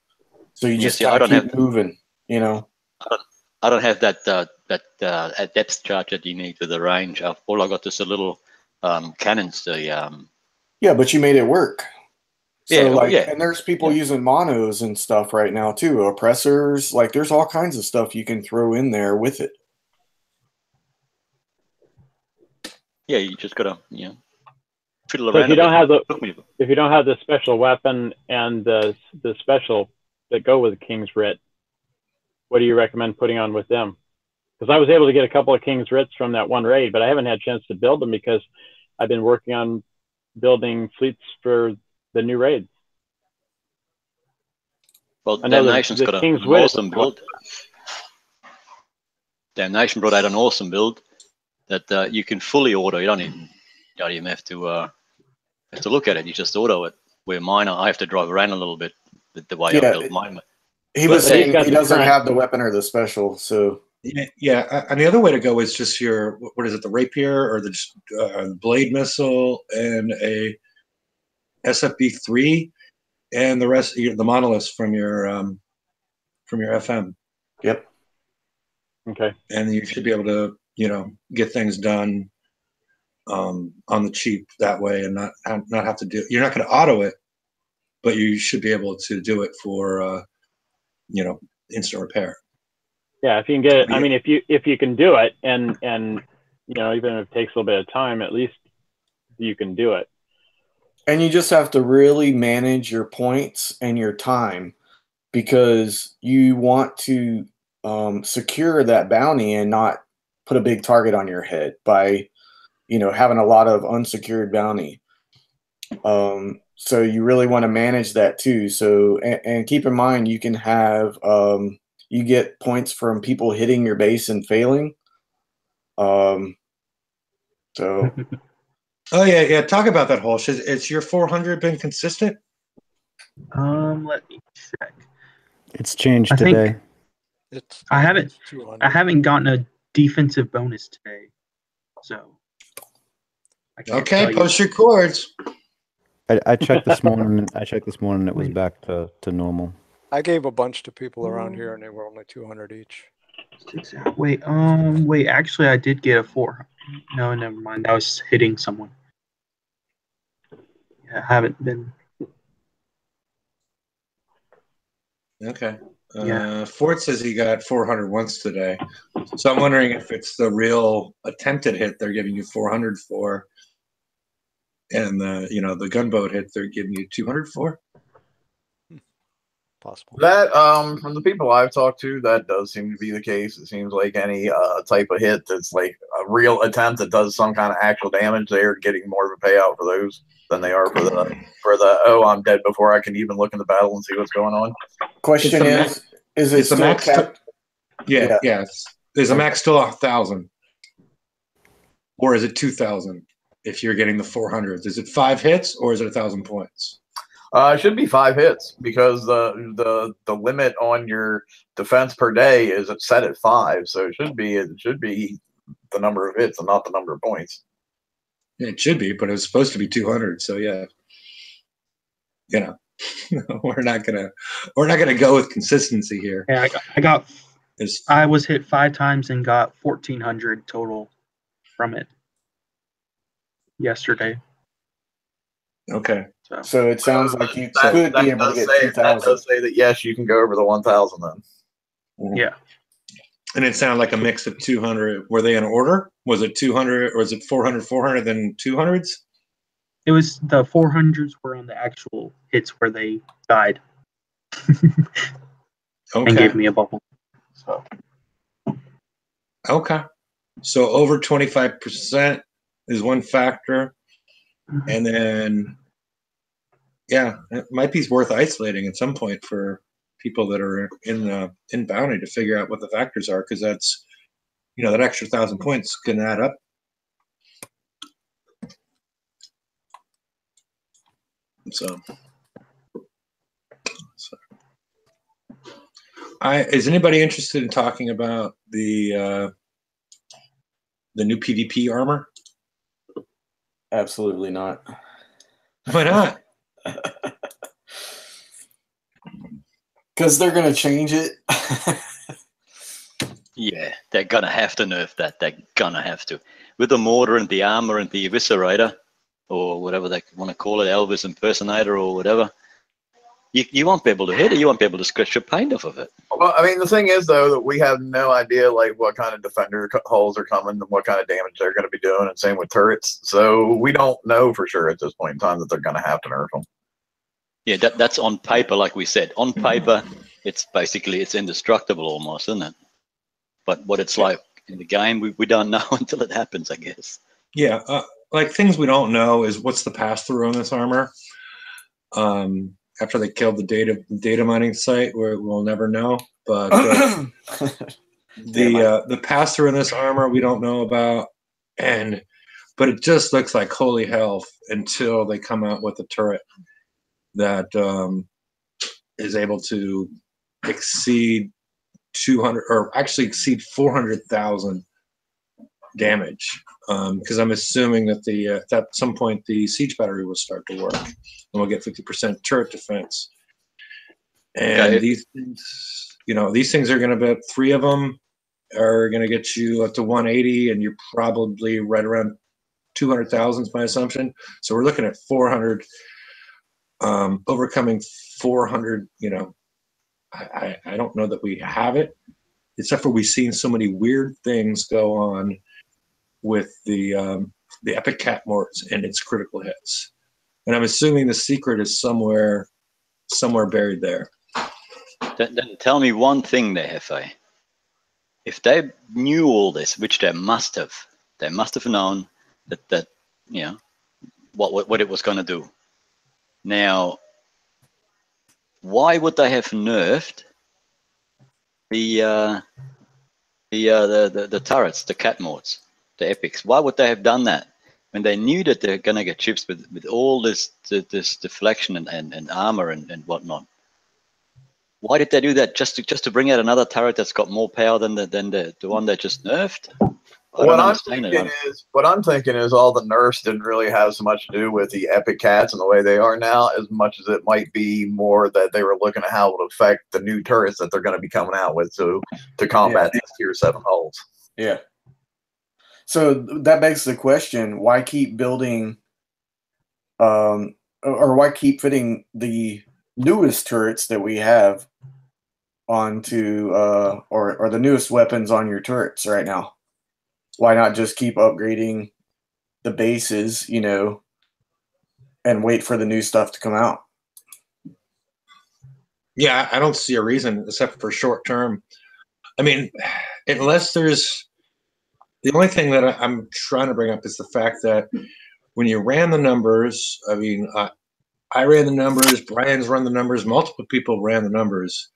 So you just gotta keep moving, I don't have that depth charge that you need with the range. All I got is a little cannons. Yeah, but you made it work. So and there's people Yeah. using monos and stuff right now too. Oppressors, like there's all kinds of stuff you can throw in there with it. Yeah, you just gotta fiddle So around. if you don't have the special weapon and the special that go with King's Writ, what do you recommend putting on with them? Because I was able to get a couple of King's Writs from that one raid, but I haven't had a chance to build them because I've been working on building fleets for the new raids. Well, Damnation's got an awesome build. Damnation brought out an awesome build that you can fully auto. You don't even have to look at it. You just auto it. Where mine, I have to drive around a little bit the way I built mine. He was saying he doesn't have the weapon or the special, so. Yeah, and the other way to go is just your, what is it, the rapier or the blade missile and a SFB3, and the rest, the monoliths from your FM. Yep. Okay. And you should be able to get things done on the cheap that way, and not have to do. You're not going to auto it, but you should be able to do it for instant repair. Yeah, if you can get it. I mean, if you can do it, and even if it takes a little bit of time, at least you can do it. And you just have to really manage your points and your time because you want to secure that bounty and not put a big target on your head by, having a lot of unsecured bounty. So you really want to manage that too. So, and keep in mind, you can have, you get points from people hitting your base and failing. So Oh yeah. Talk about that, Holsh. Is your 400 been consistent? Let me check. It's changed I think- today. I haven't 200. I haven't gotten a defensive bonus today, so I can't Okay, tell you. post your chords. I checked this morning. And it was back to normal. I gave a bunch to people around here, and they were only 200 each. Wait, actually, I did get a 4. No, never mind. I was hitting someone. Yeah, I haven't been. Okay. Yeah. Ford says he got 400 once today. So I'm wondering if it's the real attempted hit they're giving you 400 for, and the gunboat hit they're giving you 200 for. Possible. That from the people I've talked to, that does seem to be the case. It seems like any type of hit that's like a real attempt that does some kind of actual damage, they are getting more of a payout for those than they are for the oh, I'm dead before I can even look in the battle and see what's going on. question is it Is the still max? capped? Yeah. Is the Okay. max still 1,000, or is it 2,000? If you're getting the 400s, is it 5 hits or is it 1,000 points? It should be 5 hits because the limit on your defense per day is set at 5, so it should be the number of hits and not the number of points. It should be, but it was supposed to be 200. So yeah, we're not gonna go with consistency here. Yeah, I was hit 5 times and got 1,400 total from it yesterday. Okay. So it sounds like you could be able to get 2,000. That does say that yes, you can go over the 1,000 then. Yeah. And it sounded like a mix of 200. Were they in order? Was it 200 or was it 400, 400, then 200s? It was the 400s were on the actual hits where they died. And gave me a bubble. So. Okay. So over 25% is one factor. Mm-hmm. And then, yeah, it might be worth isolating at some point for people that are in bounty to figure out what the factors are, because that's, that extra 1,000 points can add up. So is anybody interested in talking about the new PvP armor? Absolutely not. Why not? Because they're going to change it. Yeah, they're gonna have to nerf that. They're gonna have to. With the mortar and the armor and the eviscerator, or whatever they want to call it, Elvis impersonator or whatever, you won't be able to hit it. You won't be able to scratch your paint off of it. Well, I mean, the thing is, though, that we have no idea, like, what kind of defender hulls are coming and what kind of damage they're going to be doing, and same with turrets. So we don't know for sure at this point in time that they're going to have to nerf them. Yeah, that's on paper, like we said. On paper, it's indestructible almost, isn't it? But what it's like in the game, we don't know until it happens, I guess. Yeah, like things we don't know is what's the pass-through on this armor. After they killed the data mining site, we'll never know. But the pass-through in this armor we don't know about, but it just looks like holy hell until they come out with a turret that is able to exceed 200, or actually exceed 400,000 damage. Because I'm assuming that at some point the siege battery will start to work, and we'll get 50% turret defense. And these things are going to be, 3 of them are going to get you up to 180, and you're probably right around 200,000 is my assumption. So we're looking at 400, overcoming 400. I don't know that we have it, except for we've seen so many weird things go on with the Epic Cat Morts and its critical hits. And I'm assuming the secret is somewhere buried there. Then tell me one thing there, Hefe. If they knew all this, which they must have known that you know what it was going to do. Now, why would they have nerfed the turrets, the cat mods, the epics? Why would they have done that when they knew that they're going to get chips with all this deflection and armor and whatnot? Why did they do that? Just to bring out another turret that's got more power than the one they just nerfed? What I'm thinking is all the nerfs didn't really have so much to do with the epic cats and the way they are now, as much as it might be more that they were looking at how it would affect the new turrets that they're going to be coming out with to combat these tier 7 holds. Yeah. So that begs the question: why keep building, or why keep fitting the newest turrets that we have onto, or the newest weapons on your turrets right now? Why not just keep upgrading the bases, and wait for the new stuff to come out? Yeah, I don't see a reason except for short term. I mean, unless there's the only thing that I'm trying to bring up is the fact that when you ran the numbers, I mean, I ran the numbers, Brian's run the numbers, multiple people ran the numbers.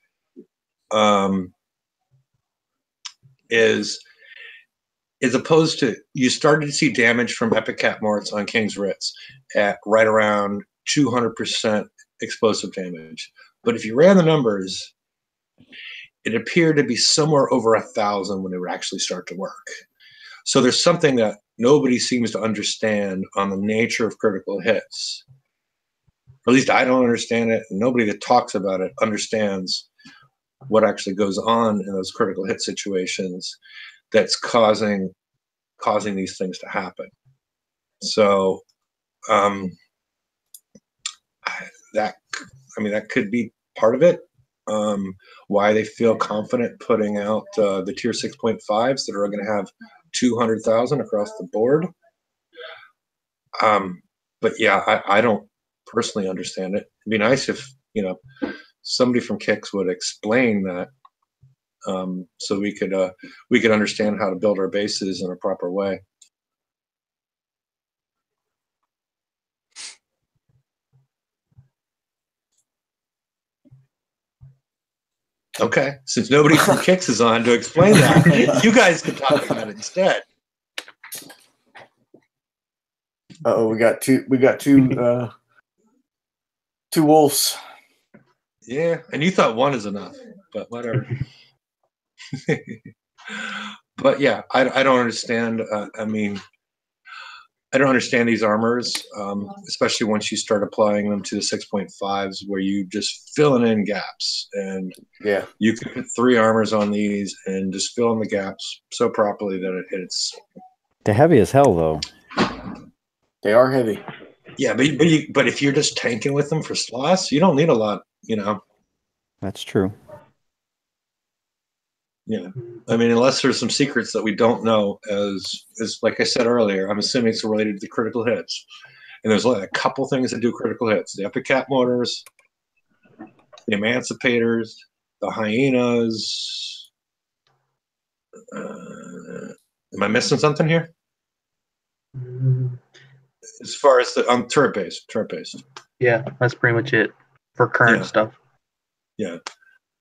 As opposed to, you started to see damage from Epic Cat Morts on King's Ritz at right around 200% explosive damage. But if you ran the numbers, it appeared to be somewhere over 1,000 when it would actually start to work. So there's something that nobody seems to understand on the nature of critical hits. Or at least I don't understand it, and nobody that talks about it understands what actually goes on in those critical hit situations that's causing these things to happen. So that could be part of it. Why they feel confident putting out the tier 6.5s that are going to have 200,000 across the board. But yeah, I don't personally understand it. It'd be nice if somebody from Kix would explain that, so we could understand how to build our bases in a proper way. Okay, since nobody from Kix is on to explain that, you guys can talk about it instead. We got two wolves. Yeah, and you thought one is enough, but whatever. But yeah, I don't understand. I don't understand these armors, especially once you start applying them to the 6.5s, where you just filling in gaps. And yeah, you can put 3 armors on these and just fill in the gaps so properly that it's. They're heavy as hell, though. They are heavy. Yeah, but if you're just tanking with them for sloths, you don't need a lot. That's true. Yeah, I mean, unless there's some secrets that we don't know, as like I said earlier, I'm assuming it's related to the critical hits. And there's like a couple things that do critical hits: the Epic Cat Motors, the Emancipators, the Hyenas. Am I missing something here? As far as the turret based. Yeah, that's pretty much it for current stuff. Yeah.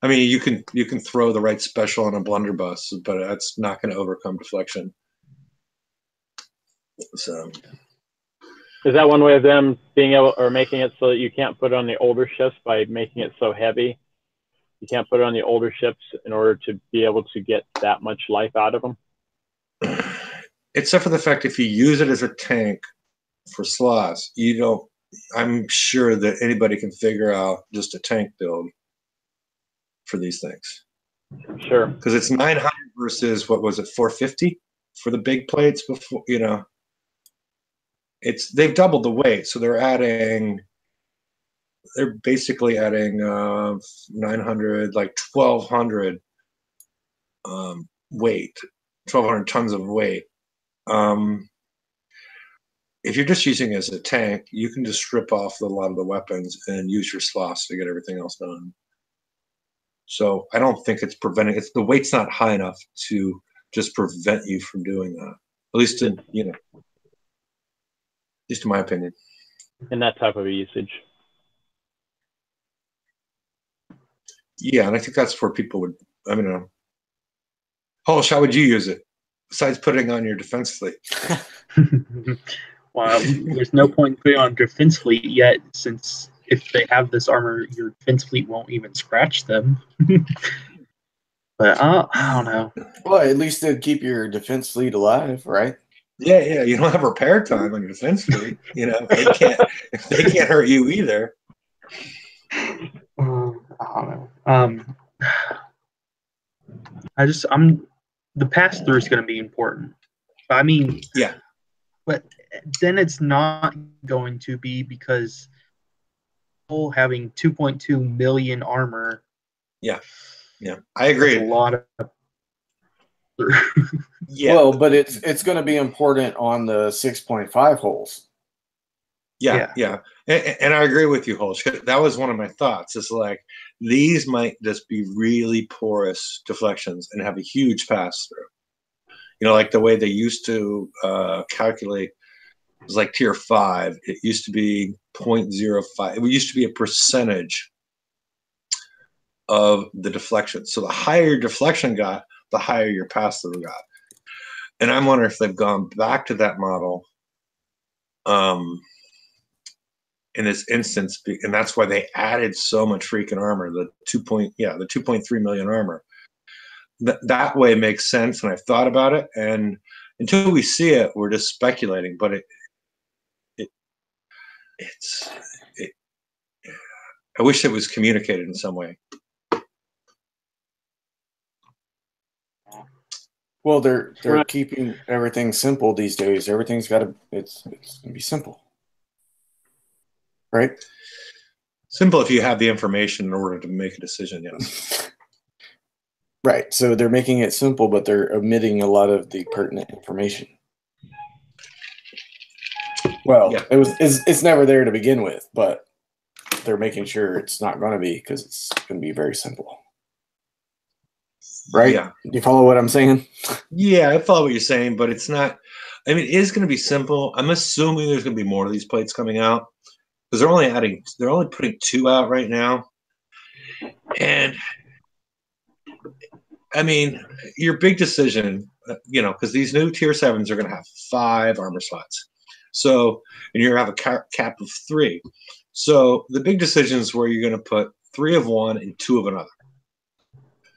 I mean, you can throw the right special on a blunderbuss, but that's not going to overcome deflection. So, is that one way of them being able or making it so that you can't put it on the older ships by making it so heavy? You can't put it on the older ships in order to be able to get that much life out of them. Except for the fact, if you use it as a tank for sloths, you don't. I'm sure that anybody can figure out just a tank build for these things. Sure. Because it's 900 versus, what was it, 450 for the big plates before, they've doubled the weight. So they're basically adding 900, like 1,200 weight, 1,200 tons of weight. if you're just using it as a tank, you can just strip off a lot of the weapons and use your sloths to get everything else done. So I don't think it's preventing. It's the weight's not high enough to just prevent you from doing that. At least in at least in my opinion. In that type of a usage. Yeah, and I think that's where people would. I don't know. Hulsh, how would you use it besides putting on your defense fleet? Well, there's no point in putting on defense fleet yet, since if they have this armor, your defense fleet won't even scratch them. But I don't know. Well, at least they'd keep your defense fleet alive, right? Yeah. You don't have repair time on your defense fleet. They can't hurt you either. I don't know. The pass through is going to be important. I mean, yeah, but then it's not going to be, because people having 2.2 million armor. Yeah, I agree. That's a lot of. Yeah. Well, but it's going to be important on the 6.5 holes. Yeah. And I agree with you, Hulsh. That was one of my thoughts. It's like these might just be really porous deflections and have a huge pass through. Like the way they used to calculate, it was like tier 5. It used to be 0.05. It used to be a percentage of the deflection. So the higher your deflection got, the higher your pass through got. And I'm wondering if they've gone back to that model. In this instance, and that's why they added so much freaking armor, the 2.3 million armor. That way makes sense, and I've thought about it, and until we see it, we're just speculating, but I wish it was communicated in some way. Well, they're keeping everything simple these days. Everything's it's gonna be simple. Right? Simple if you have the information in order to make a decision, yes. Right. So they're making it simple, but they're omitting a lot of the pertinent information. Well, yeah. It's never there to begin with, but they're making sure it's not going to be, because it's going to be very simple. Right? Yeah. Do you follow what I'm saying? Yeah, I follow what you're saying, but it's not. I mean, it is going to be simple. I'm assuming there's going to be more of these plates coming out. Because they're only putting 2 out right now. And I mean, your big decision, because these new tier 7s are going to have 5 armor slots. So, and you're going to have a cap of 3. So the big decision is where you're going to put 3 of one and 2 of another.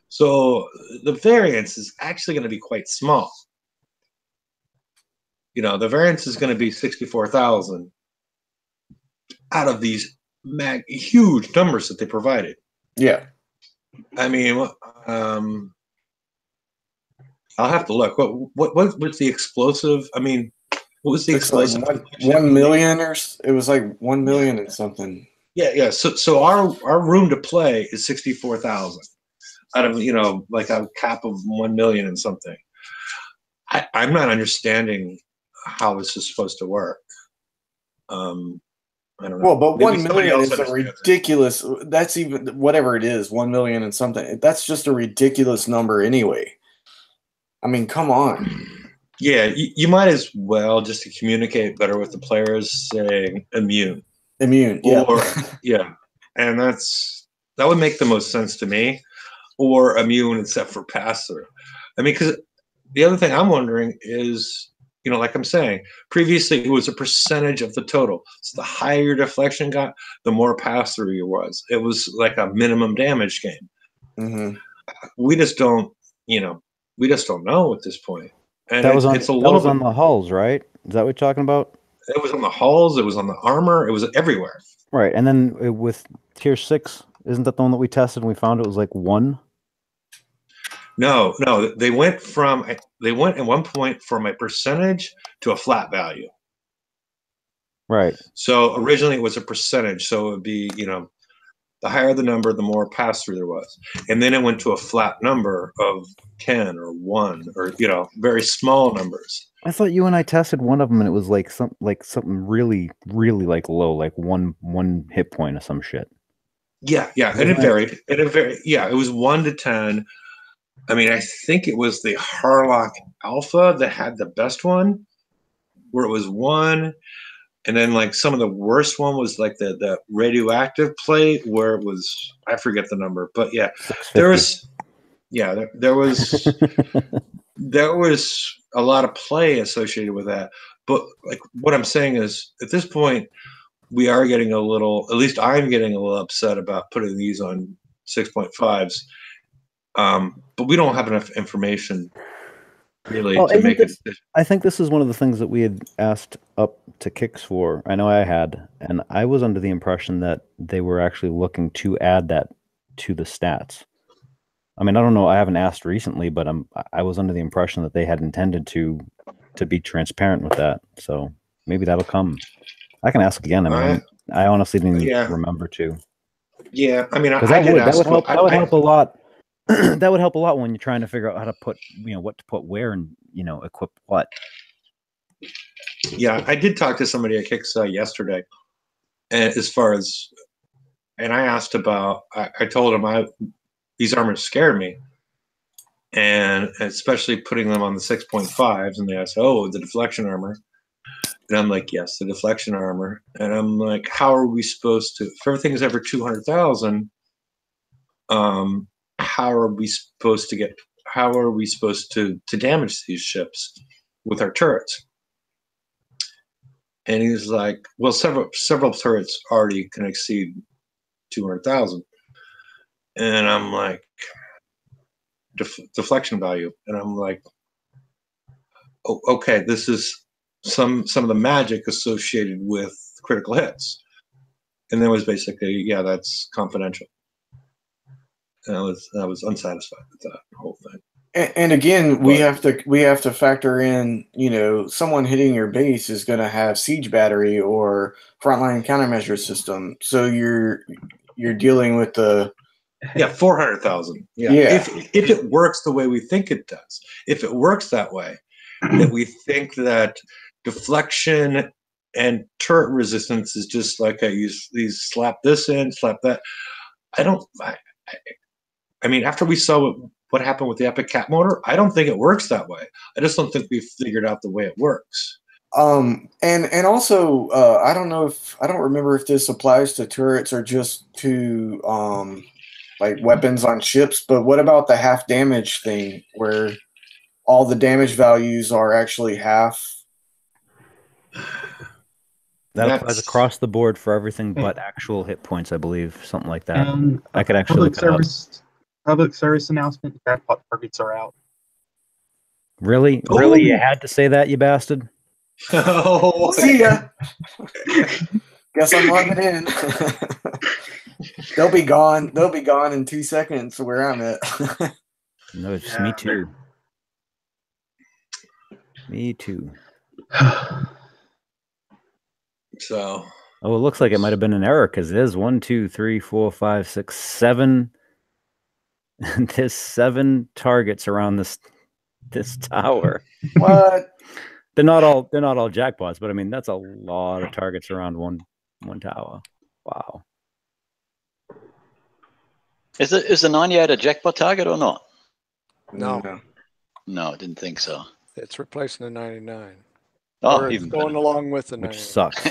So the variance is actually going to be quite small. The variance is going to be 64,000. Out of these huge numbers that they provided. Yeah. I mean, I'll have to look. What was the explosive? I mean, what was the explosive? Like 1 million, or it was like 1 million and something. Yeah. So our room to play is 64,000 out of like a cap of 1 million and something. I'm not understanding how this is supposed to work. I don't know. Well, but Maybe 1 million is a understands ridiculous. That's even whatever it is, 1 million and something. That's just a ridiculous number anyway. I mean, come on. Yeah, you might as well, just to communicate better with the players, say immune. Immune, yeah. Or yeah, and that would make the most sense to me. Or immune except for pass through. I mean, because the other thing I'm wondering is, like I'm saying, previously it was a percentage of the total. So the higher your deflection got, the more pass through you was. It was like a minimum damage game. Mm-hmm. We just don't, we just don't know at this point. And that was on the hulls, right? Is that what you're talking about? It was on the hulls. It was on the armor. It was everywhere. Right, and then with tier 6, isn't that the one that we tested and we found it was like 1? No. They went at one point from a percentage to a flat value. Right. So originally it was a percentage. So it would be, the higher the number, the more pass through there was. And then it went to a flat number of 10 or 1 or, very small numbers. I thought you and I tested one of them, and it was like something really, really like low, like one hit point or some shit. Yeah, and it varied. Yeah, it was 1 to 10. I mean, I think it was the Harlock Alpha that had the best one, where it was 1. And then like some of the worst one was like the radioactive plate, where it was, I forget the number, but yeah, there was there was a lot of play associated with that. But like what I'm saying is, at this point, we are getting a little, at least I'm getting a little upset about putting these on 6.5s. But we don't have enough information really to make a decision. I think this is one of the things that we had asked up to Kicks for. I know I had, and I was under the impression that they were actually looking to add that to the stats. I mean, I don't know. I haven't asked recently, but I was under the impression that they had intended to be transparent with that. So maybe that'll come. I can ask again. I mean, I honestly didn't remember to. Yeah, I mean, that would help a lot. That would help a lot when you're trying to figure out how to put, what to put where and, equip what. Yeah, I did talk to somebody at Kicks yesterday, and I asked about. I told him these armors scared me, and especially putting them on the 6.5s, and they asked, "Oh, the deflection armor," and I'm like, "Yes, the deflection armor," and I'm like, "How are we supposed to? If everything is over 200,000, how are we supposed to damage these ships with our turrets?" And he's like, "Well, several turrets already can exceed 200,000." And I'm like, deflection value. And I'm like, oh, okay, this is some of the magic associated with critical hits. And then it was basically, yeah, that's confidential. And I was unsatisfied with that whole thing. And again, we have to factor in, someone hitting your base is going to have siege battery or frontline countermeasure system. So you're dealing with the 400,000. Yeah. If it works the way we think it does, if it works that way, that we think that deflection and turret resistance is just like you slap this in, slap that. I mean, after we saw what happened with the Epic Cat motor, I don't think it works that way. I just don't think we've figured out the way it works. And also, I don't remember if this applies to turrets or just to like weapons on ships. But what about the half damage thing, where all the damage values are actually half? That applies across the board for everything but actual hit points, I believe, something like that. And I could actually look it up. Public service announcement: jackpot targets are out. Really? Ooh. Really? You had to say that, you bastard? Oh, see ya. Guess I'm logging in. They'll be gone. They'll be gone in 2 seconds where I'm at. No, it's me too. Me too. So. Oh, it looks like it might have been an error because there's 1, 2, 3, 4, 5, 6, 7. There's 7 targets around this tower. What? They're not all jackpots, but I mean that's a lot of targets around one tower. Wow. Is the 98 a jackpot target or not? No, I didn't think so. it's replacing the 99. Oh, or it's even going better. along with the 99. Which sucks.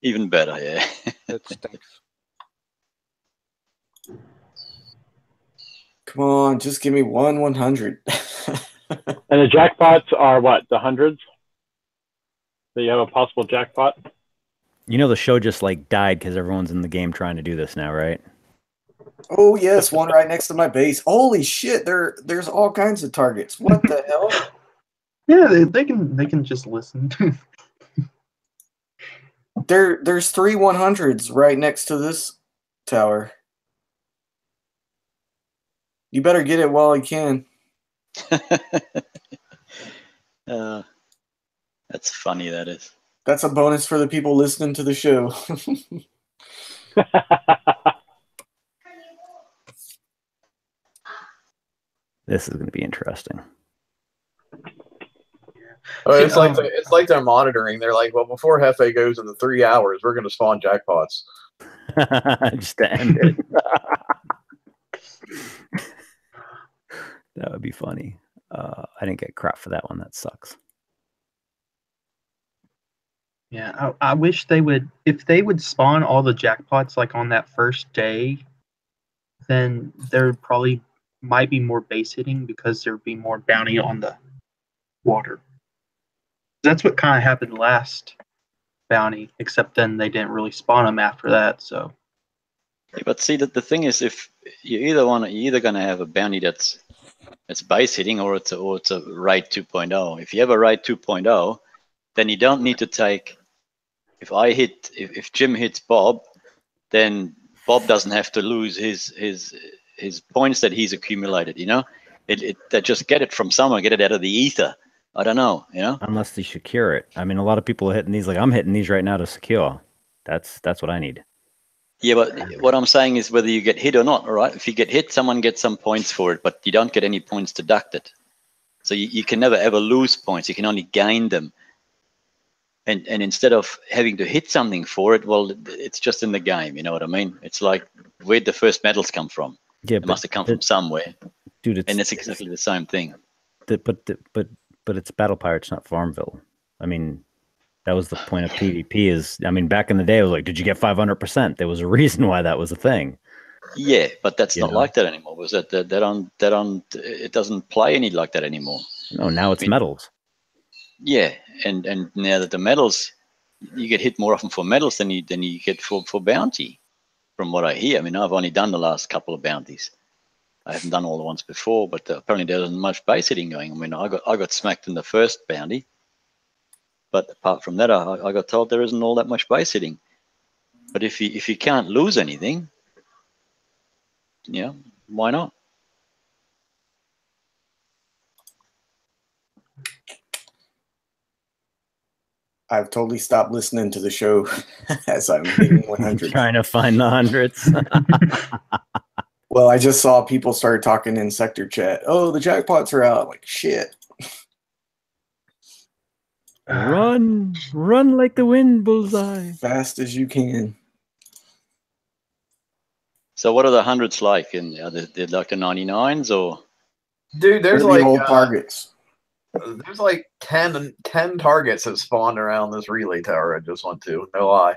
Even better, yeah. It stinks. Come on, just give me 100. And the jackpots are what? The hundreds? So you have a possible jackpot? The show just like died because everyone's in the game trying to do this now, right? Oh yes, one right next to my base. Holy shit! There's all kinds of targets. What the hell? Yeah, they can just listen. There's 3 100s right next to this tower. You better get it while you can. That's funny, that is. That's a bonus for the people listening to the show. This is going to be interesting. It's like they're monitoring. They're like, well, before Hefe goes in the 3 hours, we're going to spawn jackpots. Just to end it. That would be funny. I didn't get crap for that one. That sucks. Yeah, I wish they would. If they would spawn all the jackpots like on that first day, then there probably might be more base hitting because there'd be more bounty on the water. That's what kind of happened last bounty, except then they didn't really spawn them after that. So, Yeah, but see that the thing is, if you you're either going to have a bounty that's base hitting, or it's a raid 2.0. If you have a raid 2.0, then you don't need to take. If Jim hits Bob, then Bob doesn't have to lose his points that he's accumulated. You know, they just get it from somewhere, get it out of the ether. I don't know, you know. Unless they secure it. I mean, a lot of people are hitting these. Like I'm hitting these right now to secure. That's what I need. Yeah, but what I'm saying is whether you get hit or not. All right, if you get hit, someone gets some points for it, but you don't get any points deducted. So you can never ever lose points. You can only gain them. And instead of having to hit something for it, well, it's just in the game. You know what I mean? It's like where'd the first medals come from? Yeah, It must have come from somewhere. Dude, and it's exactly the same thing. But it's Battle Pirates, not Farmville. I mean, that was the point of PvP. Is I mean, back in the day, it was like, did you get 500%? There was a reason why that was a thing. Yeah, but that's not like that anymore. Was that it doesn't play any like that anymore. No, now it's medals. Yeah, and now that the medals, you get hit more often for medals than you get for bounty, from what I hear. I mean, I've only done the last couple of bounties. I haven't done all the ones before, but apparently there isn't much base hitting going. I mean, I got smacked in the first bounty, but apart from that, I got told there isn't all that much base hitting. But if you can't lose anything, yeah, why not? I've totally stopped listening to the show as I'm hitting 100. Trying to find the hundreds. Well, I just saw people start talking in sector chat. Oh, the jackpots are out. Like, shit. Run like the wind, bullseye. Fast as you can. So what are the hundreds like? And are they like the 99s or? Dude, there's They're the like old targets. There's like 10 targets that spawned around this relay tower I just went to. No lie.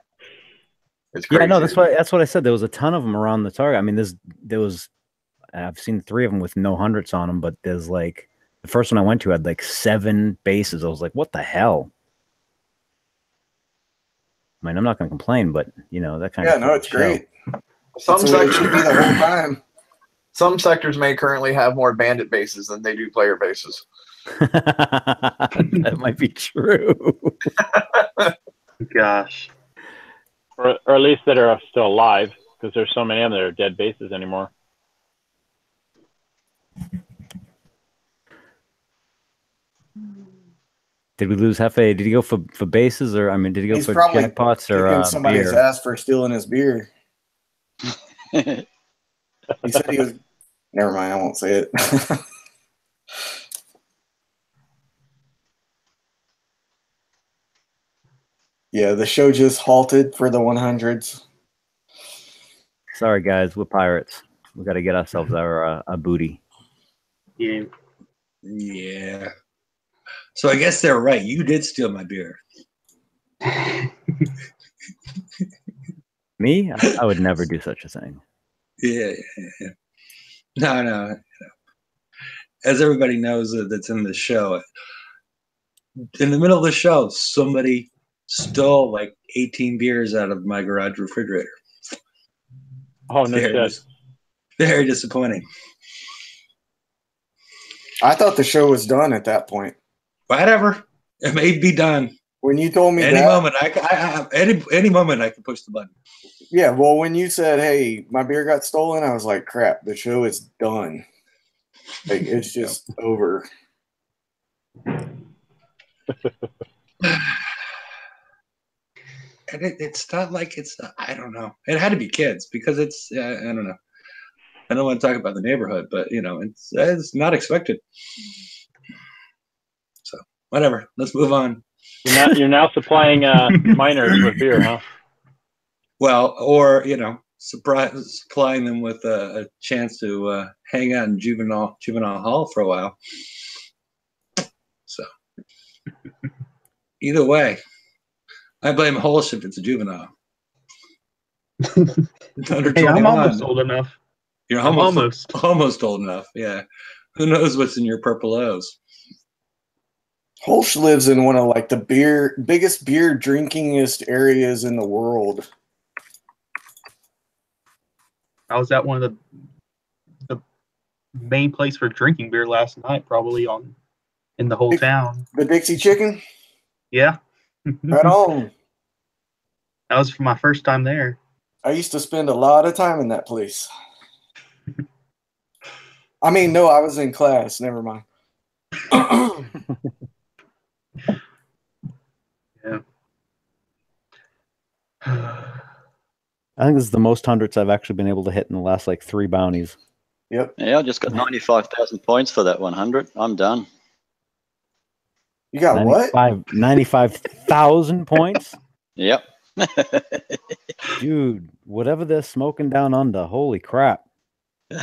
It's crazy. Yeah, no, that's what I said. There was a ton of them around the target. I mean, I've seen 3 of them with no hundreds on them, but there's like the first one I went to had like 7 bases. I was like, what the hell? I mean, I'm not going to complain, but you know that kind of. Yeah, no, it's great. Some sectors should be the whole time. Some sectors may currently have more bandit bases than they do player bases. That might be true. Gosh. Or at least that are still alive, because there's so many of them that are dead bases anymore. Did we lose Hefe? Did he go for bases, or I mean, did he go He's for probably jackpots or kicking somebody's beer? ass for stealing his beer. He said he was. Never mind, I won't say it. Yeah, the show just halted for the 100s. Sorry, guys, we're pirates. We got to get ourselves our booty. Yeah. Yeah. So I guess they're right. You did steal my beer. Me? I would never do such a thing. Yeah. No. As everybody knows that's in the show, in the middle of the show, somebody stole like 18 beers out of my garage refrigerator. Oh, no shit. Very disappointing. I thought the show was done at that point. Whatever. It may be done. When you told me any that, moment, any moment I can push the button. Yeah, well, when you said, "Hey, my beer got stolen," I was like, "Crap, the show is done. Like, it's just over." And it's not like it's. I don't know. It had to be kids because it's. I don't know. I don't want to talk about the neighborhood, but you know, it's not expected. So Whatever. Let's move on. You're now supplying minors with beer, huh? Well, or supplying them with a chance to hang out in juvenile hall for a while. So either way, I blame Holsh if it's a juvenile. Under Hey, 21. I'm almost old enough. You're I'm almost old enough. Yeah. Who knows what's in your purple O's? Holsh lives in one of like the biggest beer drinkingest areas in the world. I was at one of the main place for drinking beer last night, probably in the whole town. The Dixie Chicken? Yeah. Right on. That was for my first time there. I used to spend a lot of time in that place. I mean, no, I was in class. Never mind. Yeah. I think this is the most hundreds I've actually been able to hit in the last like 3 bounties. Yep. Yeah, I just got 95,000 points for that 100. I'm done. You got 95,000 points? Yep. Dude, whatever they're smoking down under, holy crap.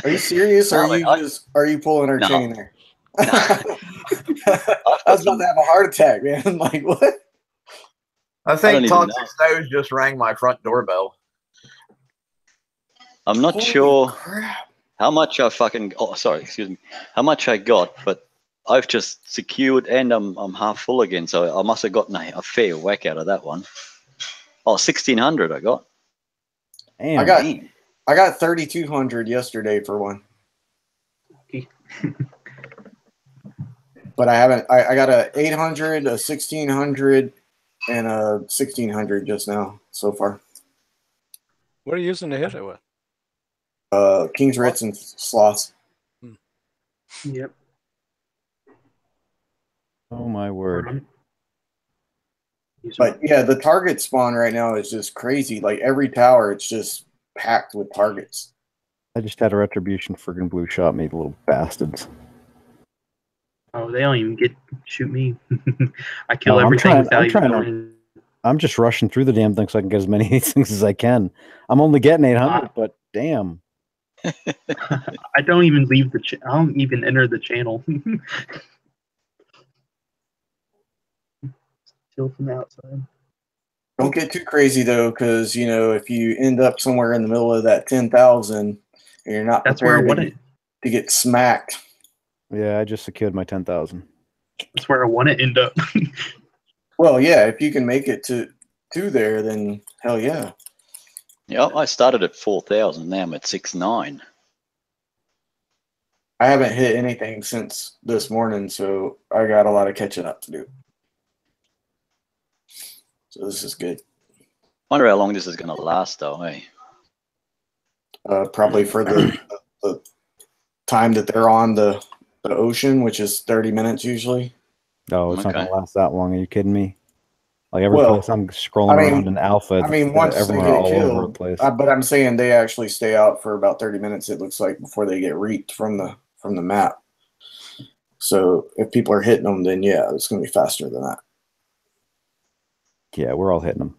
Are you serious? Or are you pulling our chain there? I was about to have a heart attack, man. Like, what? I think Toxic Snows just rang my front doorbell. I'm not sure how much I how much I got, but I've just secured and I'm half full again, so I must have gotten a fair whack out of that one. Oh, 1,600 I got. Damn. I got 3,200 yesterday for one. Okay. But I haven't. I got a 800, a 1,600, and a 1,600 just now so far. What are you using to hit it with? King's Ritz and Sloths. Yep. Oh my word. But yeah, the target spawn right now is just crazy. Like every tower, it's just packed with targets. I just had a retribution friggin' blue shot me, the little bastards. Oh, they don't even shoot me. I kill everything without even going. I'm just rushing through the damn thing so I can get as many things as I can. I'm only getting 800, but damn. I don't even leave I don't even enter the channel. Still from the outside. Don't get too crazy though, because if you end up somewhere in the middle of that 10,000 and you're not prepared to get smacked. Yeah, I just secured my 10,000. That's where I want to end up. Well, yeah, if you can make it to there, then hell yeah. Yeah, I started at 4,000. Now I'm at 6,900. I haven't hit anything since this morning, so I got a lot of catching up to do. So this is good. Wonder how long this is going to last, though, eh? Probably for the time that they're on the ocean, which is 30 minutes usually. No, it's not going to last that long. Are you kidding me? Like every place I'm scrolling around in alpha, once everyone they get all killed, over the place. But I'm saying they actually stay out for about 30 minutes, it looks like, before they get reaped from the map. So if people are hitting them, then yeah, it's going to be faster than that. Yeah, we're all hitting them.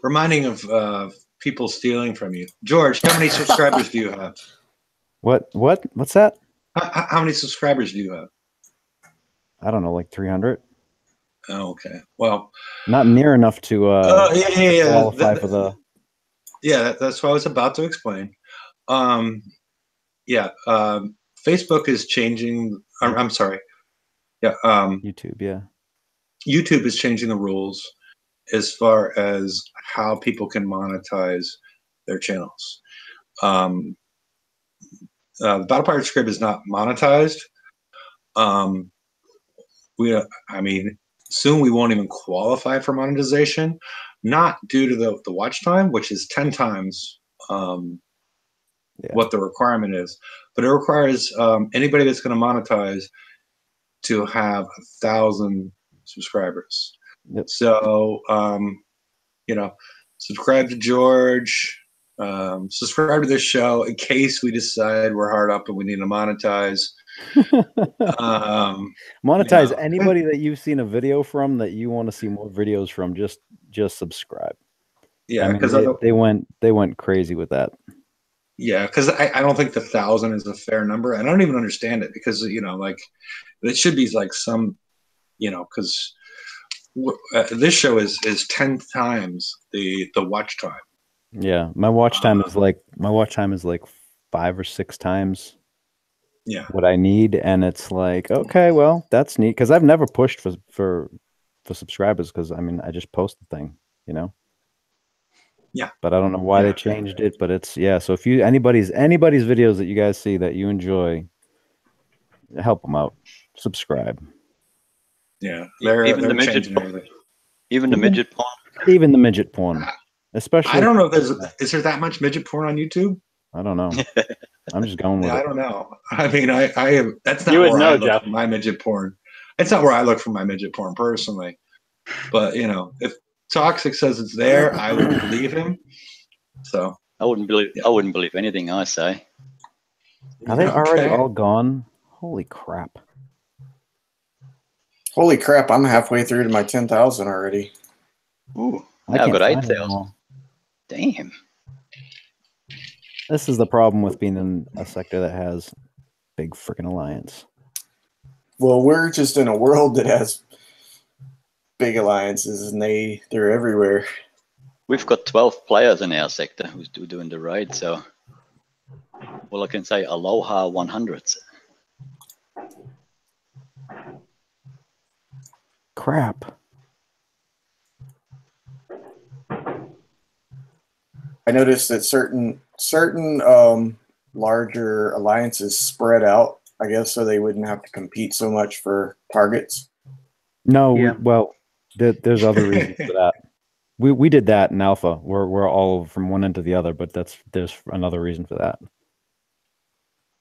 Reminding of people stealing from you. George, how many subscribers do you have? What's that? How many subscribers do you have? I don't know, like 300. Oh, okay. Well, not near enough to qualify for the. Yeah, that's what I was about to explain. Facebook is changing. I'm sorry. Yeah. YouTube. Yeah. YouTube is changing the rules as far as how people can monetize their channels. The Battle Pirate Script is not monetized. Soon we won't even qualify for monetization, not due to the watch time, which is 10 times what the requirement is, but it requires anybody that's going to monetize to have 1,000 subscribers. Yep. So, subscribe to George, subscribe to this show in case we decide we're hard up and we need to monetize. Monetize yeah. anybody that you've seen a video from that you want to see more videos from. Just subscribe. Yeah, I mean, because they went crazy with that. yeah, because I don't think the 1,000 is a fair number, and I don't even understand it because like it should be like some, because this show is 10 times the watch time. Yeah, my watch time is like 5 or 6 times Yeah, what I need, and it's like, okay, well, that's neat because I've never pushed for subscribers because I mean I just post the thing, yeah, But I don't know why they changed it, but it's so if you anybody's videos that you guys see that you enjoy, help them out, subscribe. yeah. Even the They're midget, changing everything. even the midget porn. Even the midget porn, especially. I don't know if is there that much midget porn on YouTube? I don't know. I'm just going with I it. don't know. I mean, I am. That's not You would where know, I look Jeff. for my midget porn. It's not where I look for my midget porn personally. But if Toxic says it's there, I would believe him. So I wouldn't believe anything I say. Are they already Okay. all gone? Holy crap! Holy crap! I'm halfway through to my 10,000 already. Ooh, I now I've can't got find 8,000. anymore. Damn. This is the problem with being in a sector that has big freaking alliance. Well, we're just in a world that has big alliances, and they're everywhere. We've got 12 players in our sector who's doing the raid, so well, I can say aloha 100s. Crap. I noticed that certain larger alliances spread out, I guess, so they wouldn't have to compete so much for targets. No, Yeah. there's other reasons for that. We did that in Alpha. We're all from one end to the other, but there's another reason for that.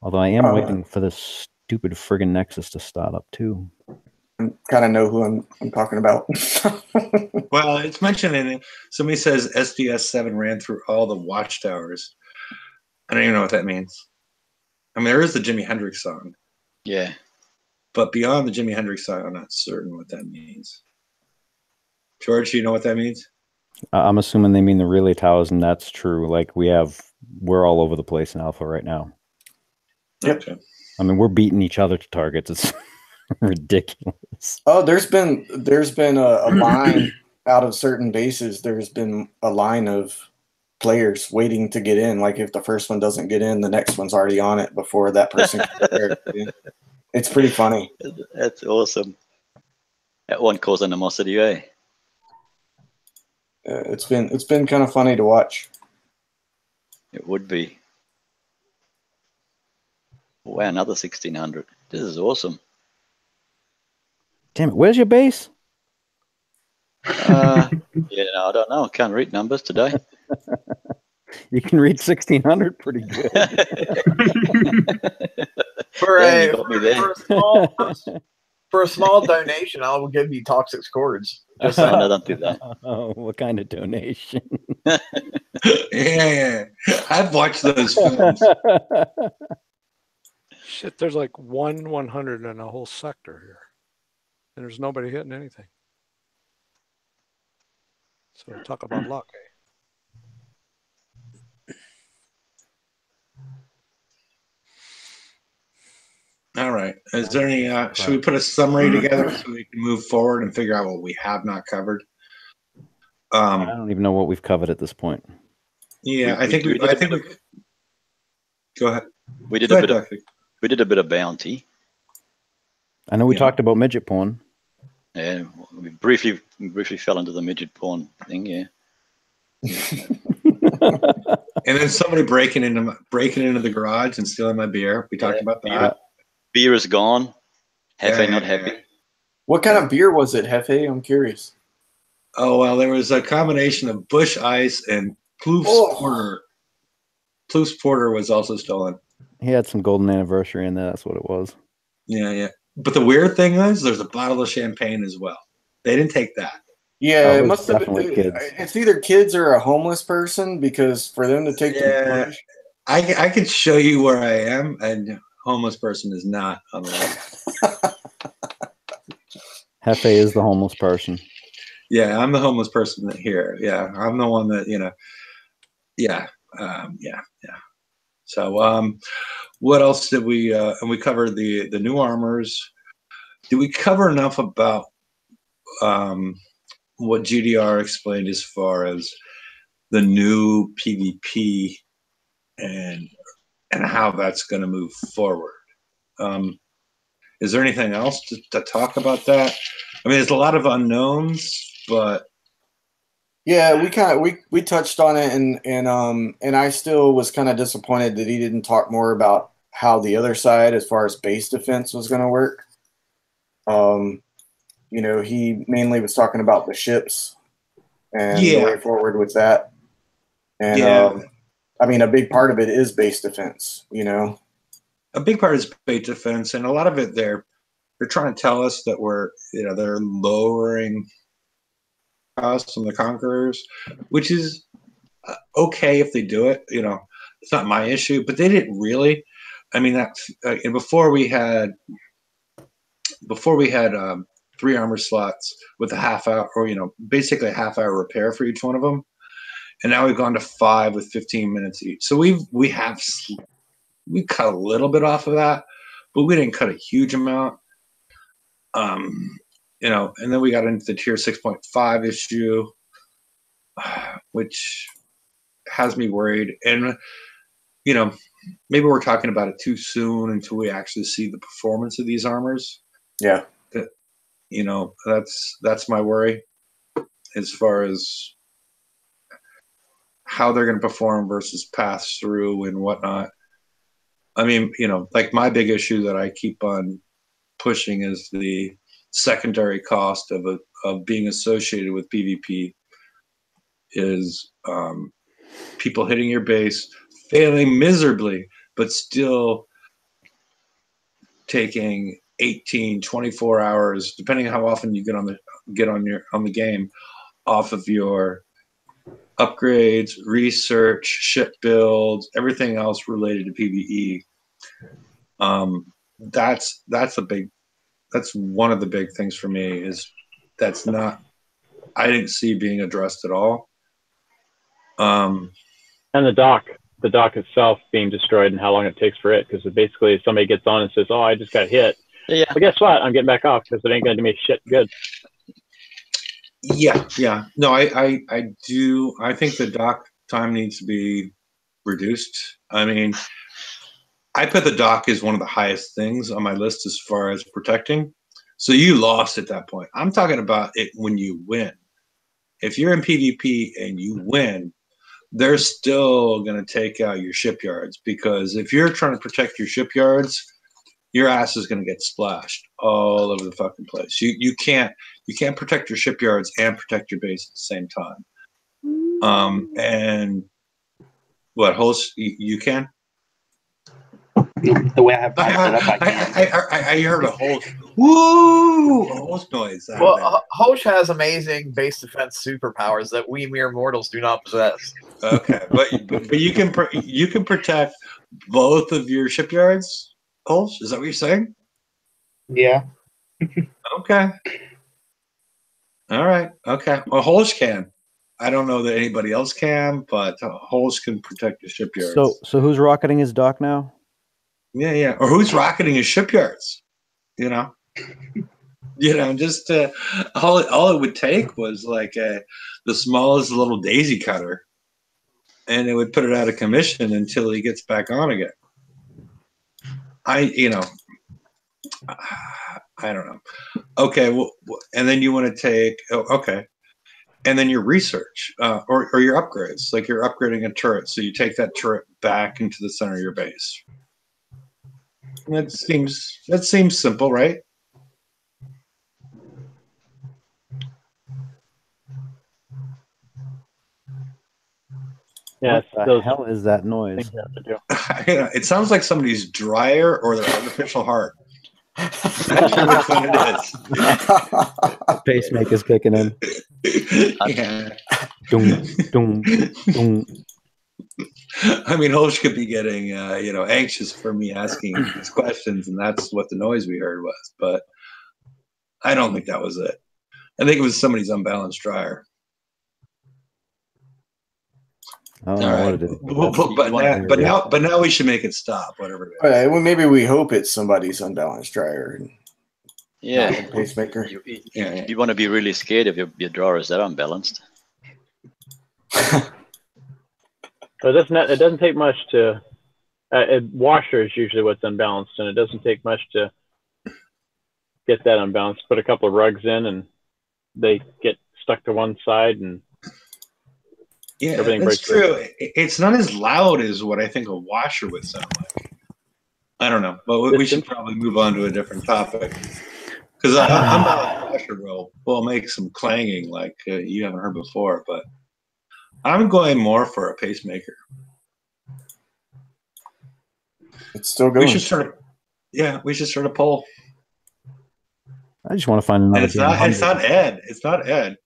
Although I am waiting for this stupid friggin' Nexus to start up too. I kind of know who I'm talking about. Well, it's mentioned in it. Somebody says SDS7 ran through all the watchtowers. I don't even know what that means. I mean, there is the Jimi Hendrix song. Yeah. But beyond the Jimi Hendrix song, I'm not certain what that means. George, do you know what that means? I'm assuming they mean the relay towers, and that's true. Like we're all over the place in Alpha right now. Yep. Okay. I mean, we're beating each other to targets. It's ridiculous. Oh, there's been a line out of certain bases. There's been a line of players waiting to get in. Like if the first one doesn't get in, the next one's already on it before that person gets there. It's pretty funny. That's awesome. That one cause animosity, eh? It's been kind of funny to watch. It would be. Wow, another 1,600. This is awesome. Damn it! Where's your base? Yeah, no, I don't know. I can't read numbers today. You can read 1,600 pretty good. For Damn, you got me there. For a small donation, I will give you Toxic Cords. Just Oh, saying. no, don't do that. Oh, what kind of donation? Yeah. I've watched those films. Shit, there's like 100 in a whole sector here. And there's nobody hitting anything. So talk about luck, eh? All right. Is there any? Should we put a summary together so we can move forward and figure out what we have not covered? I don't even know what we've covered at this point. Yeah, I think we. Go ahead. We did a bit of bounty. I know we talked about midget porn. Yeah, we briefly fell into the midget porn thing. Yeah. And then somebody breaking into the garage and stealing my beer. We talked about that. Beer is gone. Hefe not happy. What kind of beer was it, Hefe? I'm curious. Oh well, there was a combination of Bush Ice and Plouffe Porter. Plouffe Porter was also stolen. He had some golden anniversary in there. That's what it was. Yeah. But the weird thing is, there's a bottle of champagne as well. They didn't take that. Yeah, it must have been definitely kids. It's either kids or a homeless person because for them to take the plunge. I could show you where I am, and homeless person is not on the list. Hefe is the homeless person. Yeah, I'm the homeless person here. Yeah, I'm the one that, yeah. So, what else did we, and we covered the new armors. Did we cover enough about what GDR explained as far as the new PvP and how that's going to move forward? Is there anything else to talk about that? I mean, there's a lot of unknowns, but yeah, we touched on it, and I still was kind of disappointed that he didn't talk more about how the other side, as far as base defense, was going to work. He mainly was talking about the ships and the way forward with that. And I mean, a big part of it is base defense. A big part is base defense, and a lot of it they're trying to tell us that they're lowering costs on the Conquerors, which is okay if they do it. It's not my issue, but they didn't really. I mean, and before we had 3 armor slots with a half hour, or basically a half hour repair for each one of them, and now we've gone to 5 with 15 minutes each. So we cut a little bit off of that, but we didn't cut a huge amount. And then we got into the tier 6.5 issue, which has me worried. And maybe we're talking about it too soon until we actually see the performance of these armors. Yeah. That's my worry as far as how they're going to perform versus pass through and whatnot. I mean, like my big issue that I keep on pushing is the secondary cost of being associated with PvP is people hitting your base, failing miserably, but still taking 18, 24 hours, depending on how often you get on the game, off of your upgrades, research, ship builds, everything else related to PvE. That's one of the big things for me is I didn't see being addressed at all. And the dock itself being destroyed and how long it takes for it, because basically if somebody gets on and says, "Oh, I just got hit," Yeah. But guess what? I'm getting back off because it ain't going to do me shit good. Yeah. No, I do. I think the dock time needs to be reduced. I mean, I put the dock as one of the highest things on my list as far as protecting. So you lost at that point. I'm talking about it when you win. If you're in PvP and you win, they're still going to take out your shipyards, because if you're trying to protect your shipyards, your ass is going to get splashed all over the fucking place. You can't protect your shipyards and protect your base at the same time. And what host you can? The way I have mine set up, I can. I heard a host. Woo! A host noise. Well, Hosh has amazing base defense superpowers that we mere mortals do not possess. Okay, but you can protect both of your shipyards. Hosh, is that what you're saying? Yeah. Okay. All right. Okay. Well, Hosh can. I don't know that anybody else can, but Hosh can protect the shipyards. So who's rocketing his dock now? Yeah. Or who's rocketing his shipyards? Just all it would take was like the smallest little daisy cutter, and it would put it out of commission until he gets back on again. I don't know. Okay, well, and then you want to take okay, and then your research or your upgrades, like you're upgrading a turret, so you take that turret back into the center of your base. That seems simple, right? Yes. What the hell is that noise? It sounds like somebody's dryer or their artificial heart. Not sure which one it is. Pacemaker's kicking in. Yeah. Dum, dum, dum. I mean, Holsh could be getting, anxious for me asking these questions, and that's what the noise we heard was. But I don't think that was it. I think it was somebody's unbalanced dryer. Oh, All right, what it is. but now we should make it stop. Whatever. It is. All right, well, maybe we hope it's somebody's unbalanced dryer. Yeah. Not a pacemaker. You want to be really scared if your drawer is that unbalanced. So it doesn't take much to. A washer is usually what's unbalanced, and it doesn't take much to get that unbalanced. Put a couple of rugs in, and they get stuck to one side, and everything that's breaks. true. It's not as loud as what I think a washer would sound like. I don't know, but we should probably move on to a different topic because unbalanced washer will make some clanging like you haven't heard before, but. I'm going more for a pacemaker. It's still going. We should start a poll. I just want to find another. It's not Ed. It's not Ed.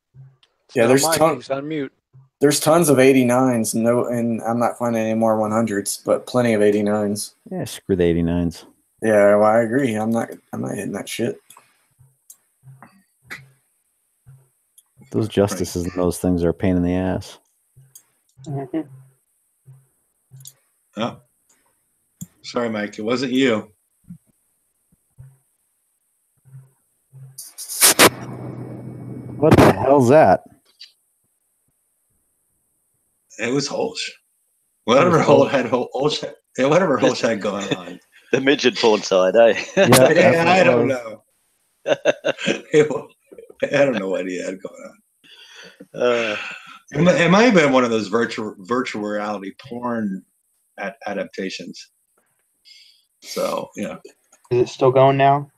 Yeah, there's He's on mute. There's tons of 89s. And I'm not finding any more 100s, but plenty of 89s. Yeah, screw the 89s. Yeah, well, I agree. I'm not hitting that shit. Those justices and those things are a pain in the ass. Mm-hmm. Oh, sorry, Mike. It wasn't you. What the hell's that? It was Holsh. Whatever Holsh had going on. The midget porn side, eh? Yeah, I don't know. I don't know what he had going on. It might have been one of those virtual reality porn adaptations. So, yeah. Is it still going now?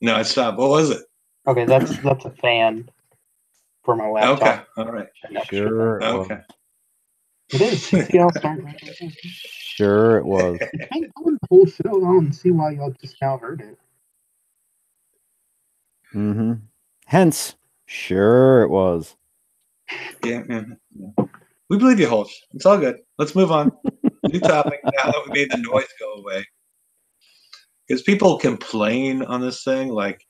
No, it stopped. What was it? Okay, that's a fan for my laptop. Okay, all right. Sure. Okay. It is. CCL starting. Sure, it was. It's been going the whole show. I don't see why y'all just now heard it. Mm-hmm. Hence, sure it was. Yeah. We believe you, Holsh. It's all good. Let's move on. New topic. Now that we made the noise go away, because people complain on this thing like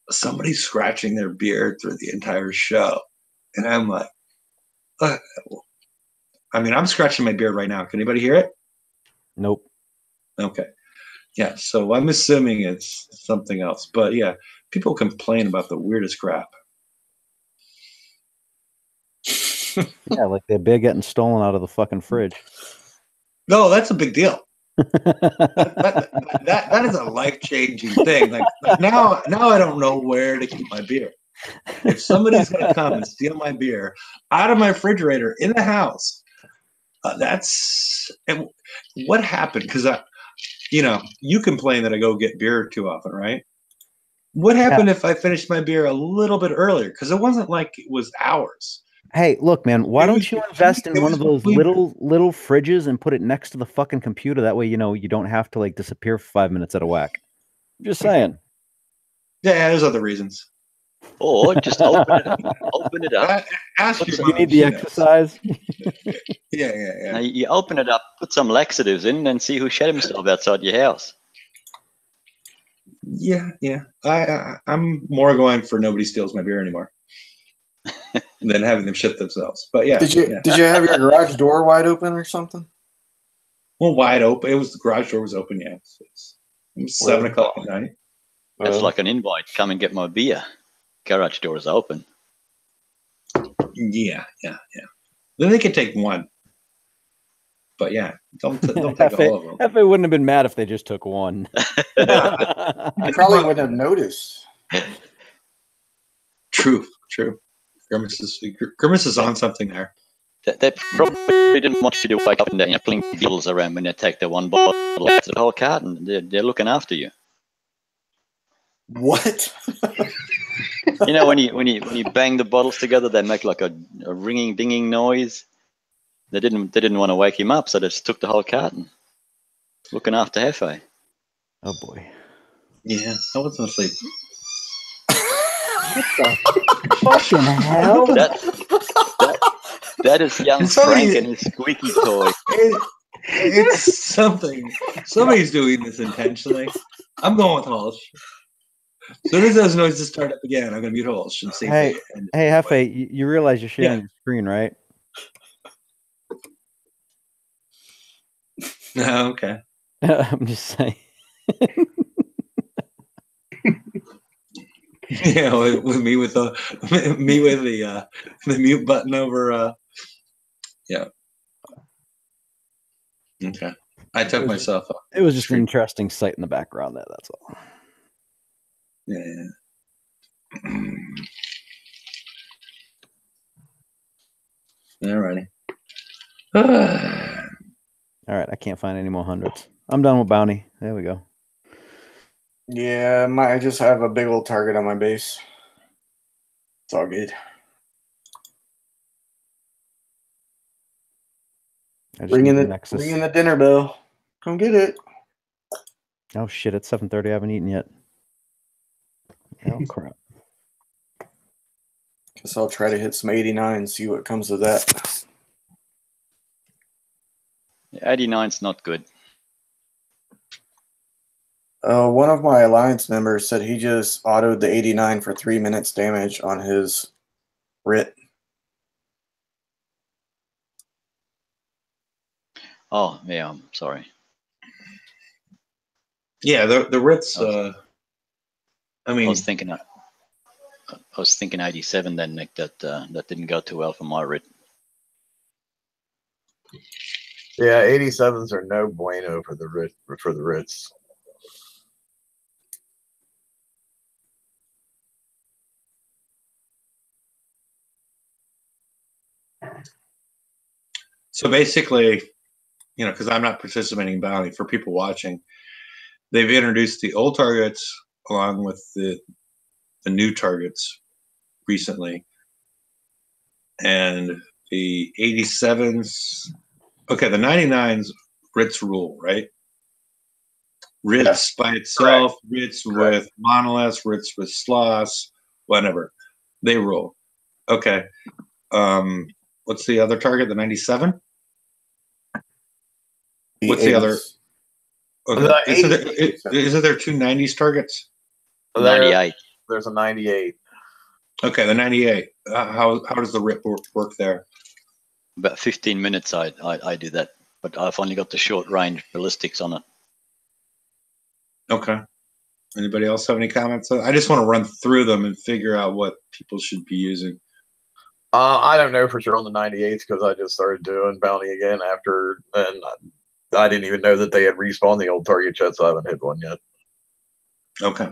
somebody's scratching their beard through the entire show, and I'm like, I mean, I'm scratching my beard right now. Can anybody hear it? Nope. Okay. Yeah. So I'm assuming it's something else, but yeah, people complain about the weirdest crap. Yeah, like their beer getting stolen out of the fucking fridge. No, that's a big deal. that is a life-changing thing. Like now I don't know where to keep my beer. If somebody's gonna come and steal my beer out of my refrigerator in the house, and what happened? Because you complain that I go get beer too often, right? What happened if I finished my beer a little bit earlier? Because it wasn't like it was hours. Hey, look, man, why don't you invest in one of those little fridges and put it next to the fucking computer? That way, you don't have to like disappear for 5 minutes at a whack. I'm just saying. Yeah, there's other reasons. Or just open it up. Ask you need the exercise. Yeah. Now, you open it up, put some laxatives in, and see who shat himself outside your house. Yeah. I'm more going for nobody steals my beer anymore than having them shit themselves. But yeah. Did you have your garage door wide open or something? Well, wide open. The garage door was open. Yeah, it was 7 o'clock at night. That's like an invite. Come and get my beer. Garage door is open. Yeah. Then they could take one. But yeah, don't take all of them. Hefe wouldn't have been mad if they just took one. I probably wouldn't have noticed. True. Grimace is on something there. They probably didn't want you to wake up and fling beetles around when they take their one bottle of the whole carton. They're looking after you. What? When you bang the bottles together, they make like a ringing, dinging noise. They didn't want to wake him up, so they just took the whole carton. Looking after Hefe. Oh boy. Yeah, I wasn't asleep. What the fucking hell? That is young Somebody- Frank and his squeaky toy. It's something. Somebody's doing this intentionally. I'm going with Hulsh. As soon as those noises start up again, I'm going to mute Hulsh and see. Hey, if they end hey, it. Hefe, you realize you're sharing your screen, right? No, okay. I'm just saying. Yeah, with me with the mute button over. Yeah. Okay. I took myself off. It was just an interesting sight in the background there, that's all. Yeah. Alrighty. All right, I can't find any more hundreds. I'm done with bounty. There we go. Yeah, I just have a big old target on my base. It's all good. Ring in the dinner bell. Come get it. Oh shit! It's 7:30. I haven't eaten yet. Oh crap! Guess I'll try to hit some 89. See what comes of that. 89's not good. One of my alliance members said he just autoed the 89 for 3 minutes damage on his writ. Oh yeah, I'm sorry. Yeah, the Ritz. I mean, I was thinking 87 then, Nick. That didn't go too well for my writ. Yeah, 87s are no bueno for the Ritz. so basically, because I'm not participating in bounty, for people watching, they've introduced the old targets along with the new targets recently, and the 87s. Okay, the 99s Ritz rule, right? Ritz by itself, Ritz with monoliths, Ritz with sloths, whatever. They rule. Okay. What's the other target? The 97? What's the other? Okay. Isn't there two 90s targets? 98. There's a 98. Okay, the 98. How does the rip work there? About 15 minutes I do that, but I've only got the short range ballistics on it. Okay. Anybody else have any comments? I just want to run through them and figure out what people should be using. I don't know for sure on the 98s because I just started doing bounty again after, and I didn't even know that they had respawned the old target yet, so I haven't hit one yet. Okay.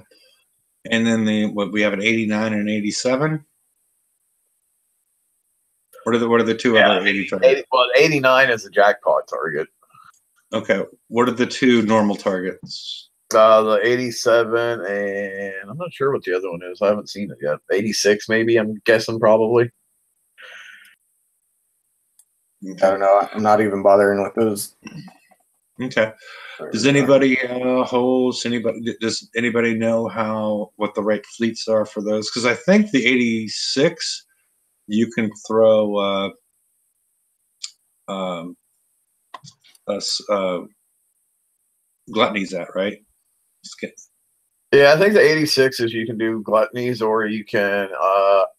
And then we have an 89 and an 87. What are the two other 80 targets? Well, 89 is a jackpot target. Okay. What are the two normal targets? The 87, and I'm not sure what the other one is. I haven't seen it yet. 86, maybe. I'm guessing probably. Okay. I don't know. I'm not even bothering with those. Okay. Does anybody does anybody know what the right fleets are for those? Because I think the 86 you can throw gluttonies at, right? Yeah, I think the 86 is you can do gluttonies or you can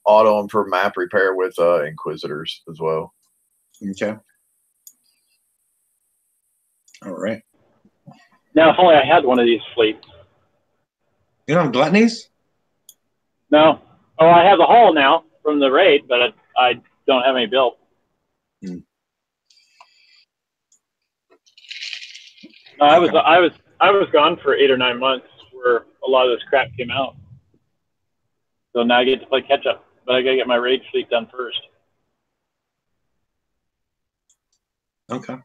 auto them for map repair with Inquisitors as well. Okay. All right. Now, if only I had one of these fleets. You don't have gluttonies? No. Oh, I have the hull now from the raid, but I don't have any built. Hmm. No, I was gone for 8 or 9 months where a lot of this crap came out. So now I get to play catch up, but I gotta get my raid fleet done first. Okay.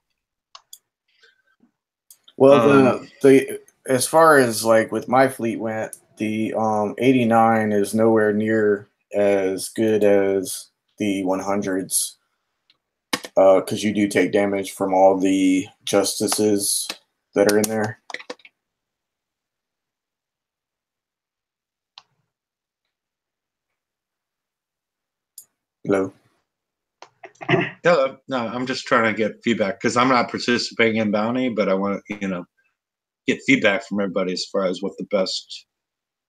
Well, the as far as like with my fleet went, the 89 is nowhere near as good as the 100s because you do take damage from all the justices that are in there. Hello. Yeah, no, I'm just trying to get feedback because I'm not participating in bounty, but I want to, get feedback from everybody as far as what the best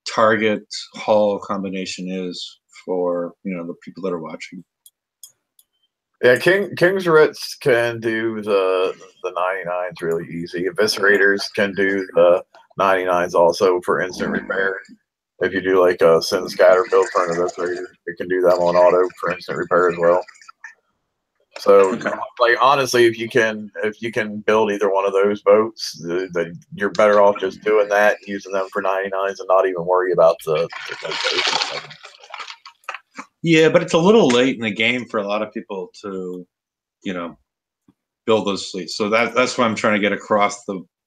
target haul combination is for the people that are watching. Yeah, King's Ritz can do the 99s really easy. Eviscerators can do the 99s also for instant repair. If you do like a Sin Scatter build for an Eviscerator, it can do them on auto for instant repair as well. So, like honestly, if you can build either one of those boats, you're better off just doing that, using them for 99s, and not even worry about the Yeah, but it's a little late in the game for a lot of people to, build those fleets. So that's why I'm trying to get across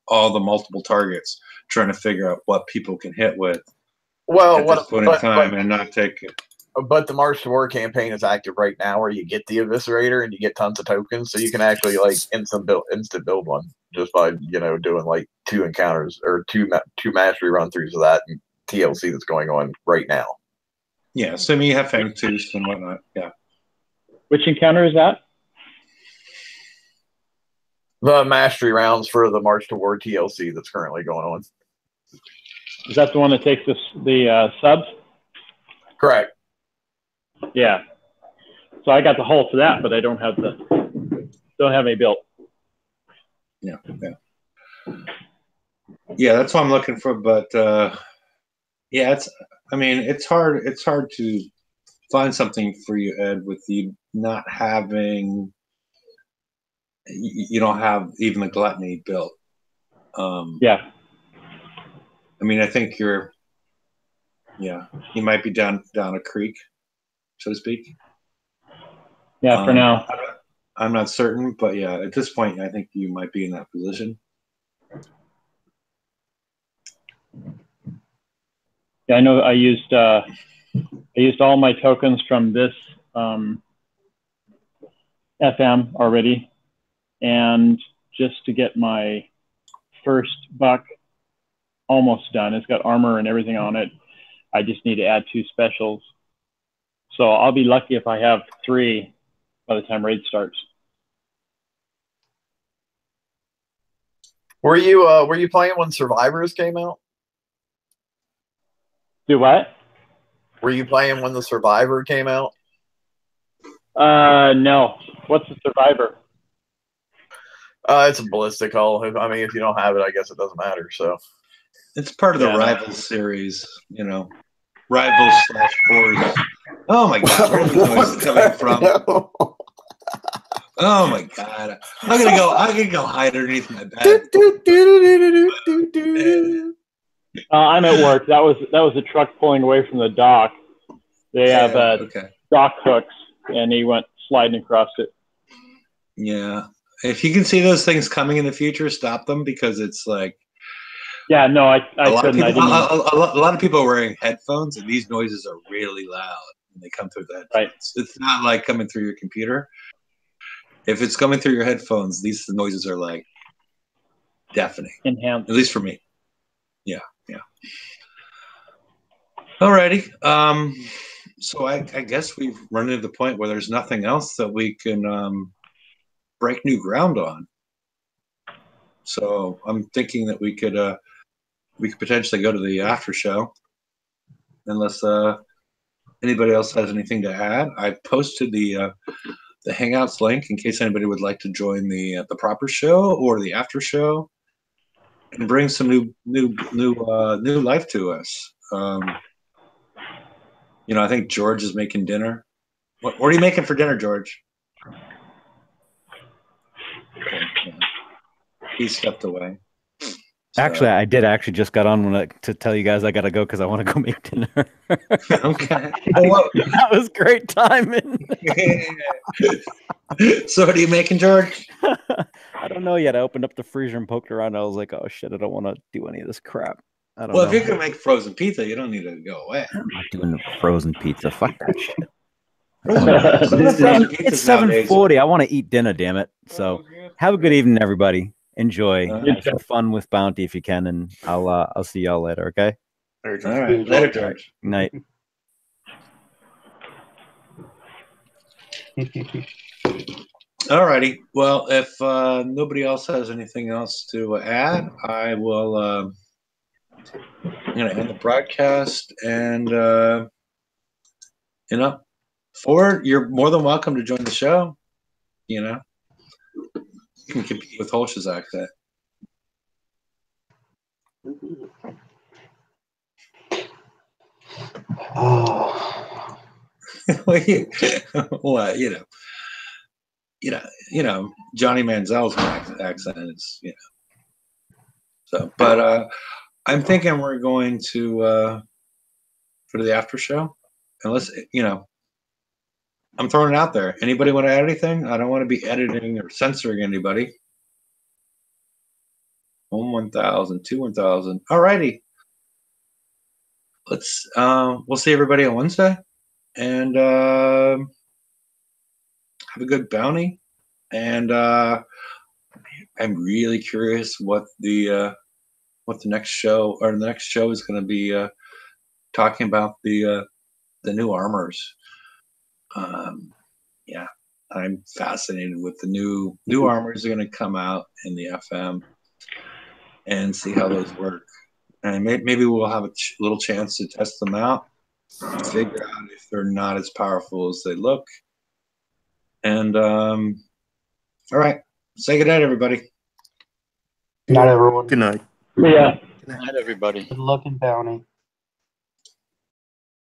all the multiple targets, trying to figure out what people can hit with at this point in time and not take it. But the March to War campaign is active right now, where you get the Eviscerator and you get tons of tokens, so you can actually like instant build one just by doing like 2 encounters or two mastery run throughs of that and TLC that's going on right now. Yeah, so you have Fangtooth and whatnot. Yeah. Which encounter is that? The mastery rounds for the March to War TLC that's currently going on. Is that the one that takes the subs? Correct. Yeah. So I got the hull for that, but I don't have any built. Yeah. Yeah, that's what I'm looking for. But yeah, it's hard. It's hard to find something for you, Ed, with you not having. You don't have even the gluttony built. Yeah. I think you might be down a creek, so to speak. Yeah, for now. I'm not certain, but yeah, at this point, I think you might be in that position. Yeah, I know. I used all my tokens from this FM already, and just to get my first buck almost done. It's got armor and everything on it. I just need to add 2 specials. So I'll be lucky if I have 3 by the time raid starts. Were you playing when Survivors came out? Do what? Were you playing when the Survivor came out? No. What's the Survivor? It's a ballistic hull. If you don't have it, I guess it doesn't matter. So it's part of the Rivals series, Rivals/Wars. Oh my God, where the noise coming from? Oh my God, I'm gonna go hide underneath my bed. I'm at work. That was a truck pulling away from the dock. They have dock hooks, and he went sliding across it. Yeah, if you can see those things coming in the future, stop them, because it's like. Yeah, no, I couldn't. A lot of people are wearing headphones, and these noises are really loud when they come through the headphones. Right. It's not like coming through your computer. If it's coming through your headphones, these noises are like deafening. Enhanced. At least for me. Yeah. Alrighty. So I guess we've run into the point where there's nothing else that we can break new ground on. So I'm thinking that we could potentially go to the after show, unless anybody else has anything to add. I posted the Hangouts link in case anybody would like to join the proper show or the after show and bring some new life to us. I think George is making dinner. What are you making for dinner, George? Okay, yeah. He stepped away. Actually, I did just got on to tell you guys I got to go because I want to go make dinner. Okay. That was great timing. So what are you making, George? I don't know yet. I opened up the freezer and poked around. I was like, oh, shit, I don't want to do any of this crap. I don't know. If you can make frozen pizza, you don't need to go away. I'm not doing frozen pizza. Fuck that shit. It's 7:40. I want to eat dinner, damn it. So have a good evening, everybody. Enjoy. Have some fun with Bounty if you can, and I'll see y'all later, okay? All right. Later, George. Night. Alrighty. Well, if nobody else has anything else to add, I will. I'm going to end the broadcast, and Ford, you're more than welcome to join the show. You can compete with Holsch's accent. Oh. Well, Johnny Manziel's accent is, So, but I'm thinking we're going to for the after show, and let's, I'm throwing it out there. Anybody want to add anything? I don't want to be editing or censoring anybody. 1,000, 1,000. Alrighty. Let's. We'll see everybody on Wednesday, and have a good bounty. And I'm really curious what the next show is going to be talking about the new armors. Yeah, I'm fascinated with the new armors that are going to come out in the FM, and see how those work. And maybe we'll have a little chance to test them out, figure out if they're not as powerful as they look. And all right, say good night, everybody. Good night, everyone. Good night. Yeah. Good night, everybody. Good luck and bounty.